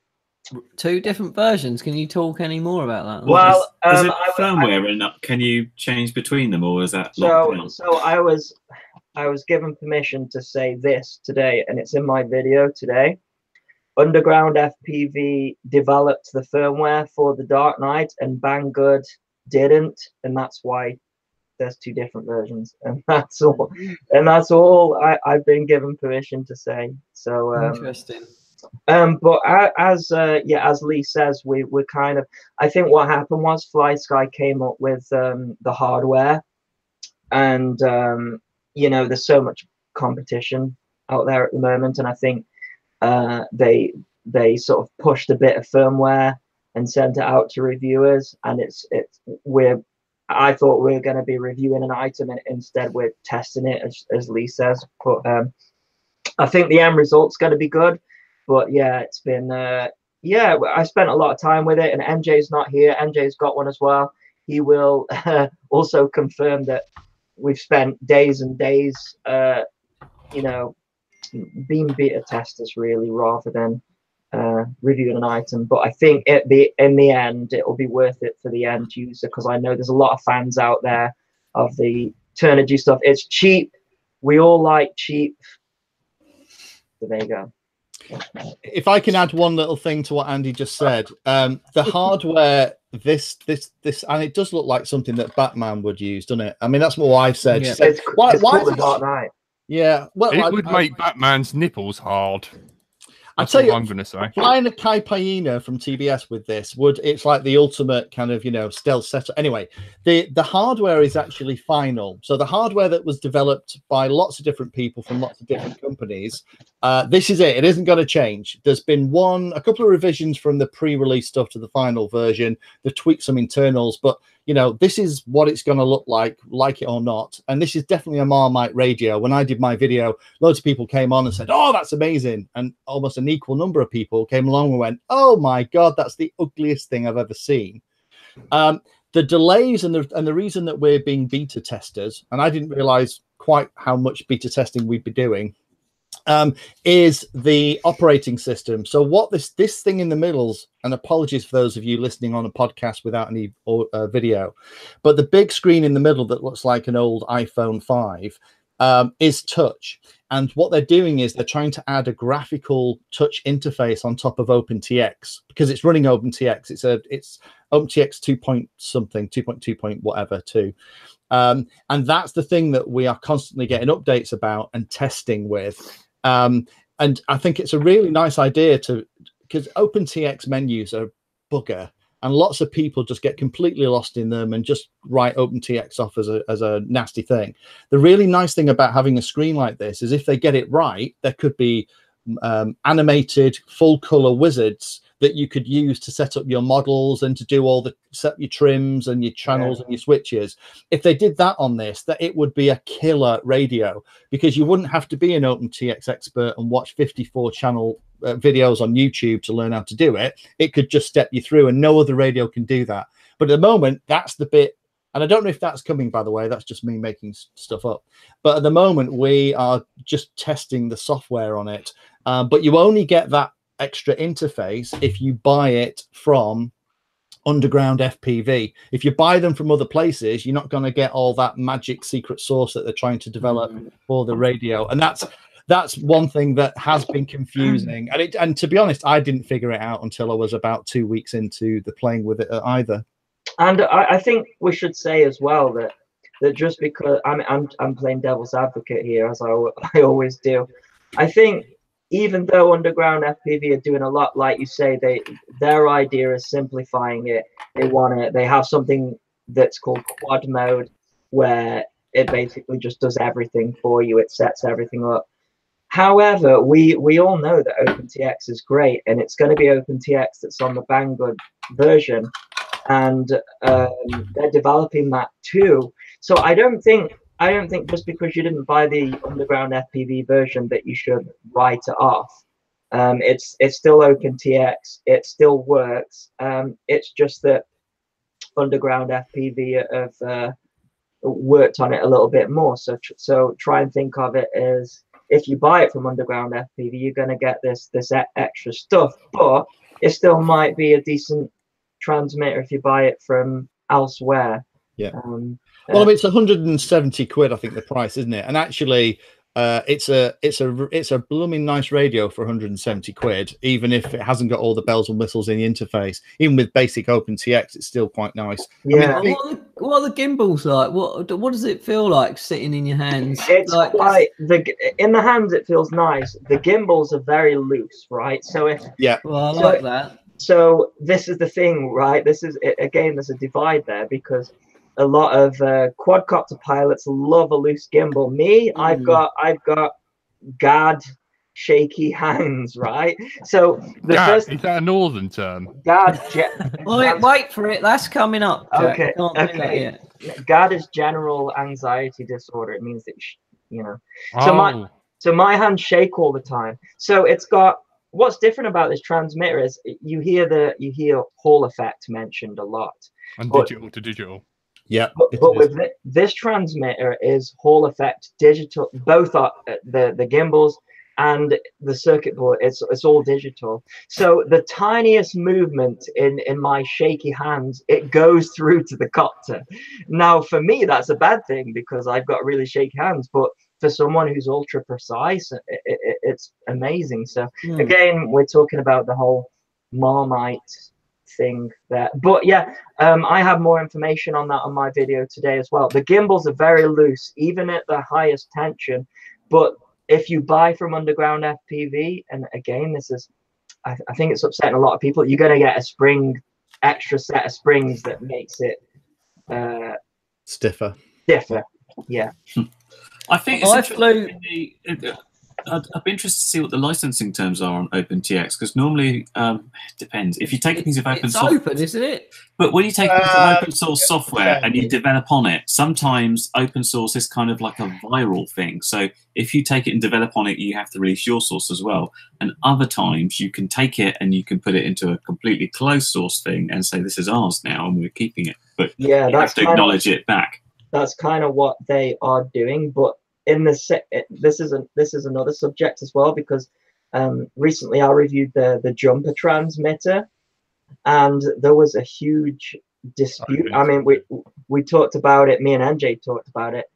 two different versions. Can you talk any more about that? Well, is it firmware and can you change between them, or is that locked down? So I was given permission to say this today, and it's in my video today. Underground FPV developed the firmware for the Dark Knight, and Banggood didn't, and that's why there's two different versions, and that's all. And that's all I've been given permission to say. So interesting. But as Lee says, we're kind of. I think what happened was FlySky came up with the hardware, and there's so much competition out there at the moment, and I think they sort of pushed a bit of firmware and sent it out to reviewers, and I thought we were going to be reviewing an item, and instead we're testing it, as Lee says. But I think the end result's going to be good. But yeah, it's been I spent a lot of time with it, and MJ's not here. MJ's got one as well. He will also confirm that we've spent days and days being beta testers really, rather than reviewing an item. But I think in the end, it will be worth it for the end user, because I know there's a lot of fans out there of the Turnigy stuff. It's cheap. We all like cheap. So there you go. If I can add one little thing to what Andy just said, the hardware, this, and it does look like something that Batman would use, doesn't it? I mean, that's what I've said. Yeah. Said, why is it Dark Knight? Yeah, well, It would make Batman's nipples hard. That's tell you, I'm going to say. Flying a Caipirinha from TBS with this it's like the ultimate kind of, stealth setup. Anyway, the hardware is actually final. So the hardware that was developed by lots of different people from lots of different companies, this is it. It isn't going to change. There's been a couple of revisions from the pre-release stuff to the final version. They've tweaked some internals, but this is what it's going to look like it or not. And this is definitely a Marmite radio. When I did my video, loads of people came on and said, "Oh, that's amazing." And almost an equal number of people came along and went, "Oh my God, that's the ugliest thing I've ever seen." The delays and the reason that we're being beta testers, and I didn't realize quite how much beta testing we'd be doing, is the operating system. So what this thing in the middle's, and apologies for those of you listening on a podcast without any video, but the big screen in the middle that looks like an old iPhone 5 is touch. And what they're doing is they're trying to add a graphical touch interface on top of OpenTX, because it's running OpenTX. It's OpenTX 2.2 point whatever 2. And that's the thing that we are constantly getting updates about and testing with. And I think it's a really nice idea because OpenTX menus are bugger, and lots of people just get completely lost in them and just write OpenTX off as a nasty thing. The really nice thing about having a screen like this is if they get it right, there could be animated full color wizards that you could use to set up your models and to do set your trims and your channels and your switches. If they did that on this, that it would be a killer radio, because you wouldn't have to be an OpenTX expert and watch 54 channel videos on YouTube to learn how to do it. It could just step you through, and no other radio can do that. But at the moment, that's the bit, and I don't know if that's coming, by the way, that's just me making stuff up. But at the moment, we are just testing the software on it. But you only get that extra interface if you buy it from Underground FPV. If you buy them from other places, you're not going to get all that magic secret sauce that they're trying to develop for the radio. And that's one thing that has been confusing. And to be honest, I didn't figure it out until I was about 2 weeks into the playing with it either. And I think we should say as well that just because I'm playing devil's advocate here, as I always do, I think even though Underground FPV are doing a lot, like you say, their idea is simplifying it. They have something that's called quad mode, where it basically just does everything for you. It sets everything up. However, we all know that OpenTX is great, and it's going to be OpenTX that's on the Banggood version, and they're developing that too. So I don't think just because you didn't buy the Underground FPV version that you should write it off. It's still OpenTX. It still works. It's just that Underground FPV have worked on it a little bit more. So try and think of it as, if you buy it from Underground FPV, you're going to get this extra stuff, but it still might be a decent transmitter if you buy it from elsewhere. Yeah. Well, I mean, it's 170 quid, I think, the price, isn't it? And actually, it's a blooming nice radio for 170 quid, even if it hasn't got all the bells and whistles in the interface. Even with basic OpenTX, it's still quite nice. Yeah. I mean, what are the gimbals like? What does it feel like sitting in your hands? It's like, quite in the hands. It feels nice. The gimbals are very loose, right? So I like that. So this is the thing, right? This is again. There's a divide there, because a lot of quadcopter pilots love a loose gimbal. Me, I've got GAD shaky hands, right? So is that a northern term? GAD. Wait for it. That's coming up. Okay. Okay. GAD is general anxiety disorder. It means that So my hands shake all the time. So it's got. What's different about this transmitter is you hear Hall effect mentioned a lot. And digital to digital. Yeah, but with this transmitter is Hall effect digital. Both are the gimbals and the circuit board, it's all digital. So the tiniest movement in my shaky hands, it goes through to the copter. Now for me that's a bad thing because I've got really shaky hands, but for someone who's ultra precise, it's amazing. So again, we're talking about the whole Marmite thing there, but yeah, I have more information on that on my video today as well. The gimbals are very loose even at the highest tension, but if you buy from Underground FPV, and again, this is, I think it's upsetting a lot of people, you're going to get a extra set of springs that makes it stiffer. Yeah. I think it's I'd be interested to see what the licensing terms are on OpenTX, because normally it depends. If you take a piece of open source, open, isn't it? But when you take a piece of open source software and you develop on it, sometimes open source is kind of like a viral thing. So if you take it and develop on it, you have to release your source as well. And other times you can take it and you can put it into a completely closed source thing and say this is ours now and we're keeping it. But yeah, you have to acknowledge it back. That's kind of what they are doing, but in the this is another subject as well, because recently I reviewed the jumper transmitter, and there was a huge dispute. I mean, we talked about it. Me and NJ talked about it.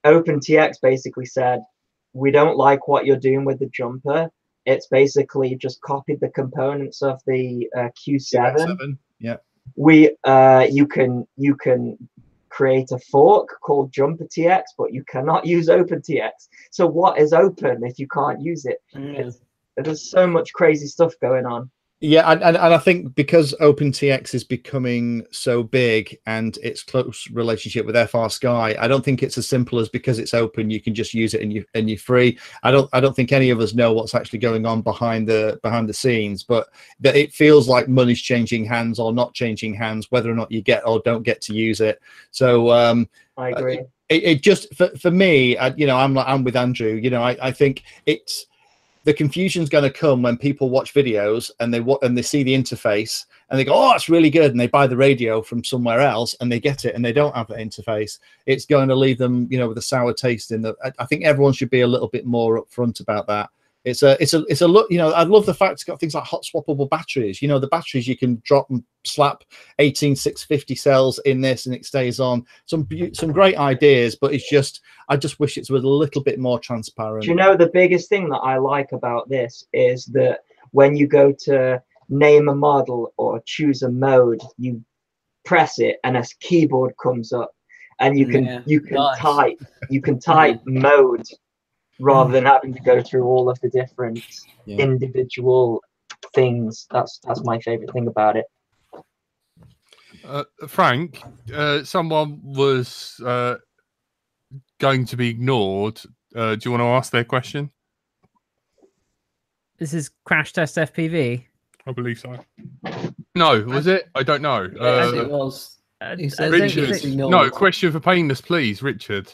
OpenTX basically said, we don't like what you're doing with the jumper. It's basically just copied the components of the Q7. Yeah. You can create a fork called Jumper TX, but you cannot use OpenTX. So what is open if you can't use it? There's so much crazy stuff going on. Yeah, and I think because OpenTX is becoming so big and its close relationship with FR Sky, I don't think it's as simple as because it's open you can just use it and you're free. I don't think any of us know what's actually going on behind the scenes, but that it feels like money's changing hands or not changing hands, whether or not you get or don't get to use it. So I agree. It just for me, I'm with Andrew. I think it's. The confusion's going to come when people watch videos and they see the interface and they go, oh, that's really good. And they buy the radio from somewhere else and they get it and they don't have that interface. It's going to leave them, with a sour taste in the. I think everyone should be a little bit more upfront about that. It's a look, I love the fact it's got things like hot swappable batteries. The batteries you can drop and slap 18650 cells in this and it stays on. Some great ideas, but I just wish it was a little bit more transparent. Do you know the biggest thing that I like about this is that when you go to name a model or choose a mode, you press it and a keyboard comes up and you can type mode rather than having to go through all of the different individual things. That's my favorite thing about it. Frank, someone was going to be ignored. Do you want to ask their question? This is Crash Test FPV. I believe so. No, was it? I don't know. Yes, it was. Richard. No, question for Painless, please, Richard.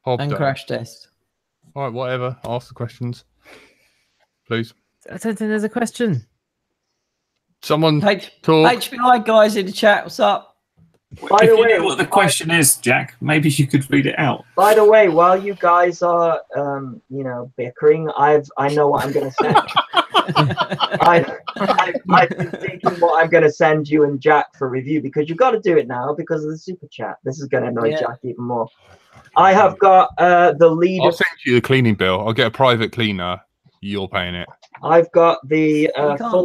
And Crash Test. All right, whatever. Ask the questions, please. I don't think there's a question. Someone talk. HBI guys in the chat, what's up? By the way, what the question is, Jack, maybe you could read it out. By the way, while you guys are, bickering, I know what I'm going to send. I've been thinking what I'm going to send you and Jack for review, because you've got to do it now because of the super chat. This is going to annoy Jack even more. I have got the leader. I'll send you the cleaning bill. I'll get a private cleaner. You're paying it. I've got the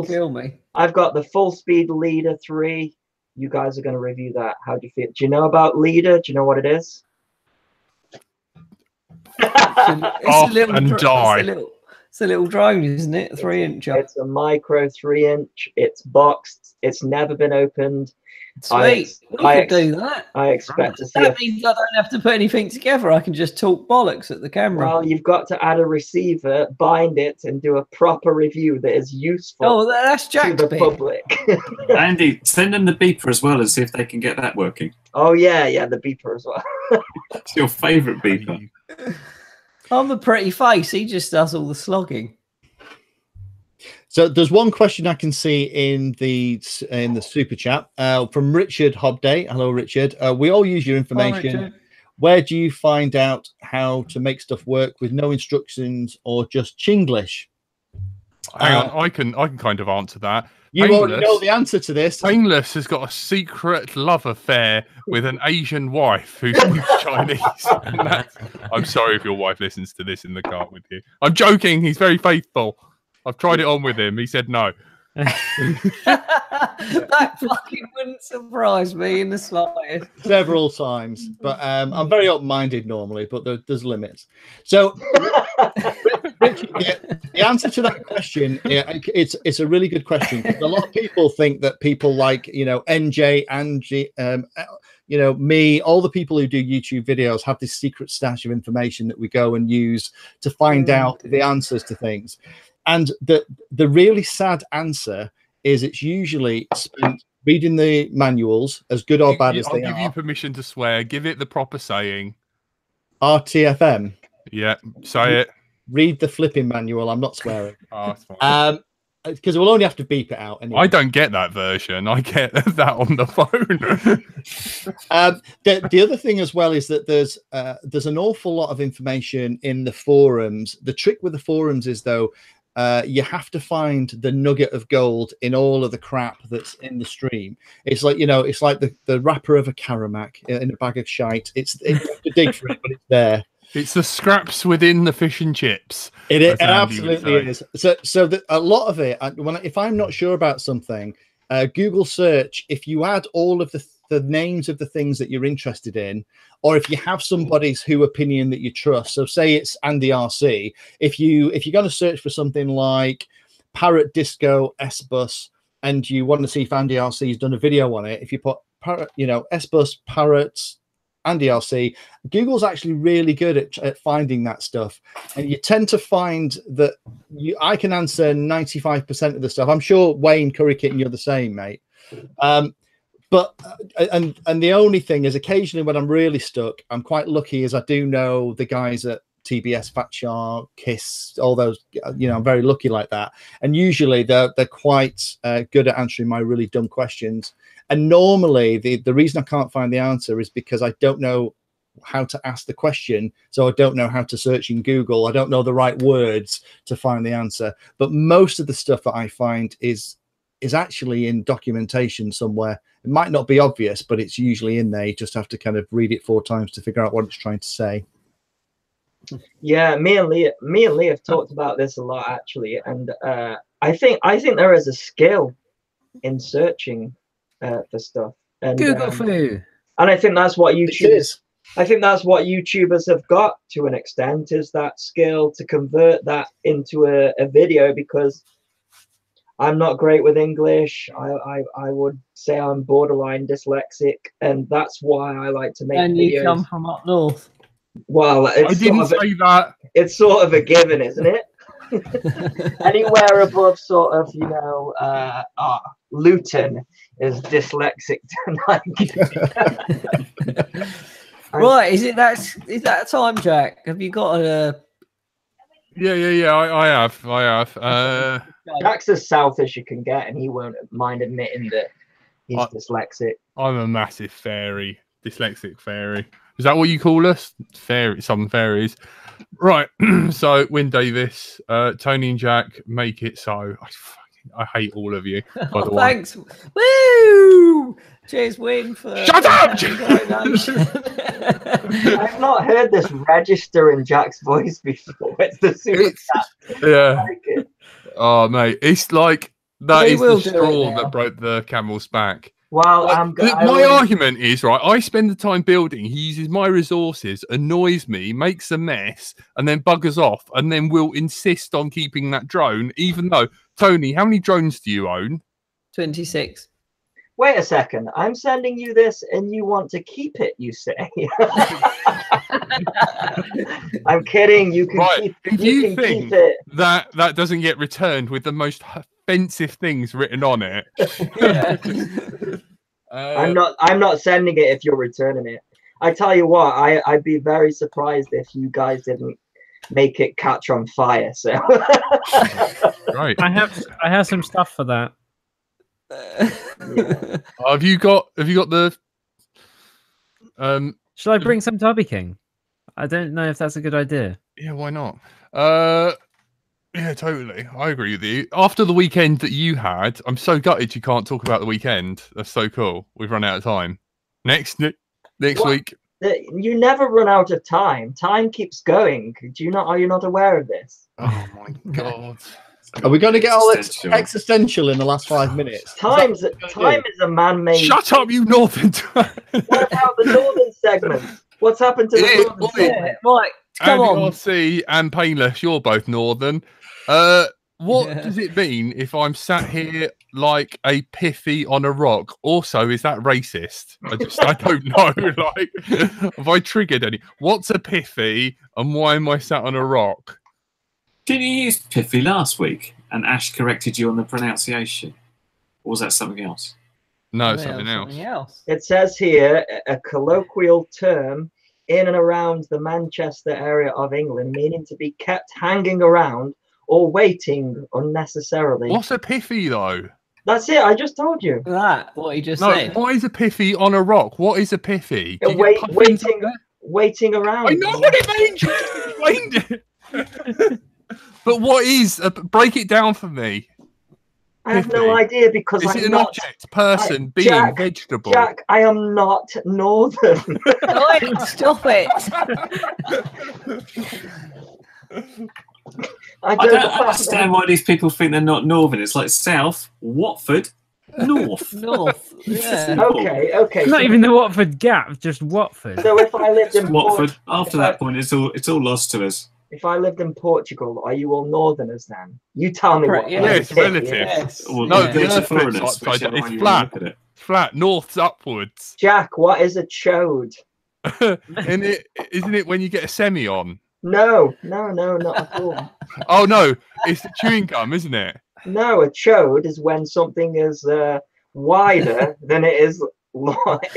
kill me. I've got the full speed Leader 3. You guys are going to review that. How do you feel? Do you know about Leader? Do you know what it is? It's a little drone, isn't it? 3-inch. It's a micro 3-inch. It's boxed. It's never been opened. Sweet. I could do that. I expect to see. That means I don't have to put anything together. I can just talk bollocks at the camera. Well, you've got to add a receiver, bind it, and do a proper review that is useful. Oh, that's Jack's to the public. Andy, send them the beeper as well and see if they can get that working. Oh yeah, the beeper as well. It's your favourite beeper. I'm a pretty face. He just does all the slogging. So there's one question I can see in the super chat from Richard Hobday. Hello, Richard. We all use your information. Where do you find out how to make stuff work with no instructions or just Chinglish? Hang on, I can kind of answer that. You already know the answer to this. Painless has got a secret love affair with an Asian wife who speaks Chinese. I'm sorry if your wife listens to this in the car with you. I'm joking. He's very faithful. I've tried it on with him. He said no. That fucking wouldn't surprise me in the slightest. Several times, but I'm very open-minded normally, but there's limits. So, Richard, the answer to that question, it's a really good question. A lot of people think that people like NJ, Angie, me, all the people who do YouTube videos have this secret stash of information that we go and use to find out the answers to things. And the really sad answer is it's usually spent reading the manuals, as good or bad as they are. I'll give you permission to swear. Give it the proper saying. RTFM. Yeah, say it. Read the flipping manual. I'm not swearing. Oh, that's fine. Because we'll only have to beep it out anyway. I don't get that version. I get that on the phone. The other thing as well is that there's an awful lot of information in the forums. The trick with the forums is, though, you have to find the nugget of gold in all of the crap that's in the stream. It's like it's like the wrapper of a Karamak in a bag of shite. You have to dig for it, but it's there. It's the scraps within the fish and chips. It absolutely is. So a lot of it, if I'm not sure about something, Google search. If you add all of the names of the things that you're interested in, or if you have somebody's opinion that you trust. So say it's Andy RC. If you're going to search for something like Parrot Disco S-Bus and you want to see if Andy RC has done a video on it, if you put Parrot, S-Bus, Parrots, Andy RC, Google's actually really good at finding that stuff. And you tend to find that I can answer 95% of the stuff. I'm sure Wayne Currykit, you're the same, mate. But the only thing is, occasionally when I'm really stuck, I'm quite lucky as I do know the guys at TBS, Fat Shark, Kiss, all those. I'm very lucky like that. And usually they're quite good at answering my really dumb questions. And normally the reason I can't find the answer is because I don't know how to ask the question, so I don't know how to search in Google. I don't know the right words to find the answer. But most of the stuff that I find is actually in documentation somewhere. It might not be obvious, but it's usually in there. You just have to kind of read it 4 times to figure out what it's trying to say. Yeah, me and Lee have talked about this a lot actually, and I think there is a skill in searching for stuff. And Google foo. And I think that's what YouTubers. I think that's what YouTubers have got to an extent, is that skill to convert that into a video. Because I'm not great with English. I would say I'm borderline dyslexic, and that's why I like to make videos. And you come from up north. Well, I didn't say that. It's sort of a given, isn't it? Anywhere above sort of Luton is dyslexic tonight. Right, is that time, Jack? Have you got a Yeah, I have. Jack's as south as you can get, and he won't mind admitting that he's dyslexic. I'm a massive fairy, dyslexic fairy. Is that what you call us? Fairy, some fairies. Right. So, Win Davis, Tony and Jack, make it so. I hate all of you. By the way. Thanks. Woo! Cheers, Win, for. Shut up! I've not heard this register in Jack's voice before. It's the super chat. Yeah. I like it. Oh, mate, it's like that is the straw that broke the camel's back. Well, my argument is, right, I spend the time building. He uses my resources, annoys me, makes a mess, and then buggers off, and then will insist on keeping that drone, even though, Tony, how many drones do you own? 26. Wait a second. I'm sending you this, and you want to keep it, you say? I'm kidding. You can keep it. That doesn't get returned with the most offensive things written on it. I'm not sending it if you're returning it. I tell you what, I'd be very surprised if you guys didn't make it catch on fire. So right. I have some stuff for that. Yeah. Have you got the Shall I bring some to Hobby King? I don't know if that's a good idea. Yeah, why not? Yeah, totally. I agree with you. After the weekend that you had, I'm so gutted you can't talk about the weekend. That's so cool. We've run out of time. Next week. You never run out of time. Time keeps going. Are you not aware of this? Oh my god. Are we going to get all existential in the last 5 minutes? Time is a man-made. Shut up, you northern. What about the northern segment? What's happened to the northern segment? Right, come on. RC and Painless, you're both northern. What does it mean if I'm sat here like a pithy on a rock? Also, is that racist? I don't know. Like, have I triggered any? What's a pithy and why am I sat on a rock? Didn't you use pithy last week and Ash corrected you on the pronunciation? Or was that something else? No, something else. It says here a colloquial term in and around the Manchester area of England, meaning to be kept hanging around or waiting unnecessarily. What's a pithy though? That's it. I just told you. What he just said. Why is a pithy on a rock? What is a pithy? Waiting around. I know what it means. You just explained it. But what is? Break it down for me. I have no idea because is it an object, person, being, vegetable? Jack, I am not northern. Stop it. I don't understand why these people think they're not northern. It's like South, Watford, North. Yeah. Okay. Not even the Watford Gap, just Watford. So if I lived in Watford, after that point, it's all lost to us. If I lived in Portugal, are you all northerners then? You tell me what. Yes, relative. Yes. Well, no, it's flat. Flat, north's upwards. Jack, what is a chode? Isn't it when you get a semi on? No, not at all. Oh no, it's the chewing gum, isn't it? No, a chode is when something is wider than it is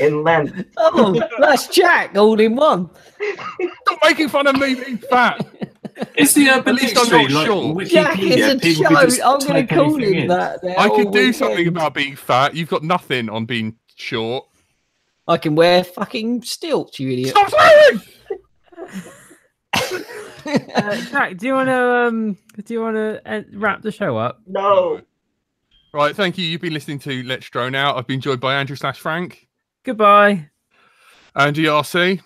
in length. Oh, that's Jack all in one. Stop making fun of me being fat. It's the urban dictionary, like Jack is a chode. I'm going to call him that. I could do something about being fat. You've got nothing on being short. I can wear fucking stilts, you idiot. Stop swearing! Jack, do you want to wrap the show up? No. Right, thank you. You've been listening to Let's Drone Out. I've been joined by Andrew/Frank. Goodbye. Andy RC.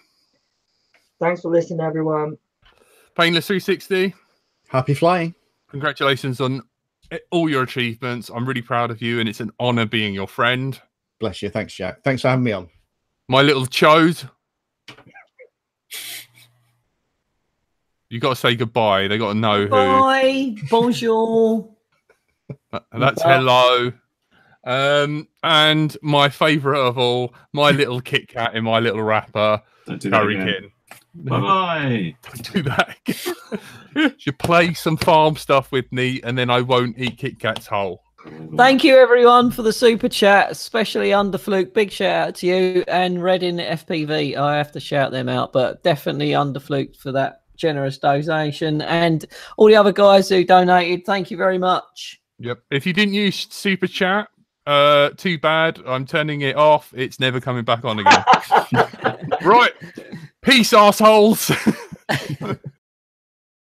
Thanks for listening, everyone. Painless 360. Happy flying. Congratulations on all your achievements. I'm really proud of you, and it's an honour being your friend. Bless you. Thanks, Jack. Thanks for having me on. My little chode. You got to say goodbye. They got to know Bye. Bonjour. That's hello. And my favourite of all, my little Kit Kat in my little wrapper. Don't do that again. Bye-bye. Don't do that again. You play some farm stuff with me, and then I won't eat Kit Kats whole. Thank you, everyone, for the super chat, especially Underfluke. Big shout out to you and Reading FPV. I have to shout them out, but definitely Underfluke for that generous donation, and all the other guys who donated. Thank you very much. Yep. If you didn't use super chat, too bad. I'm turning it off. It's never coming back on again. Right. Peace, assholes.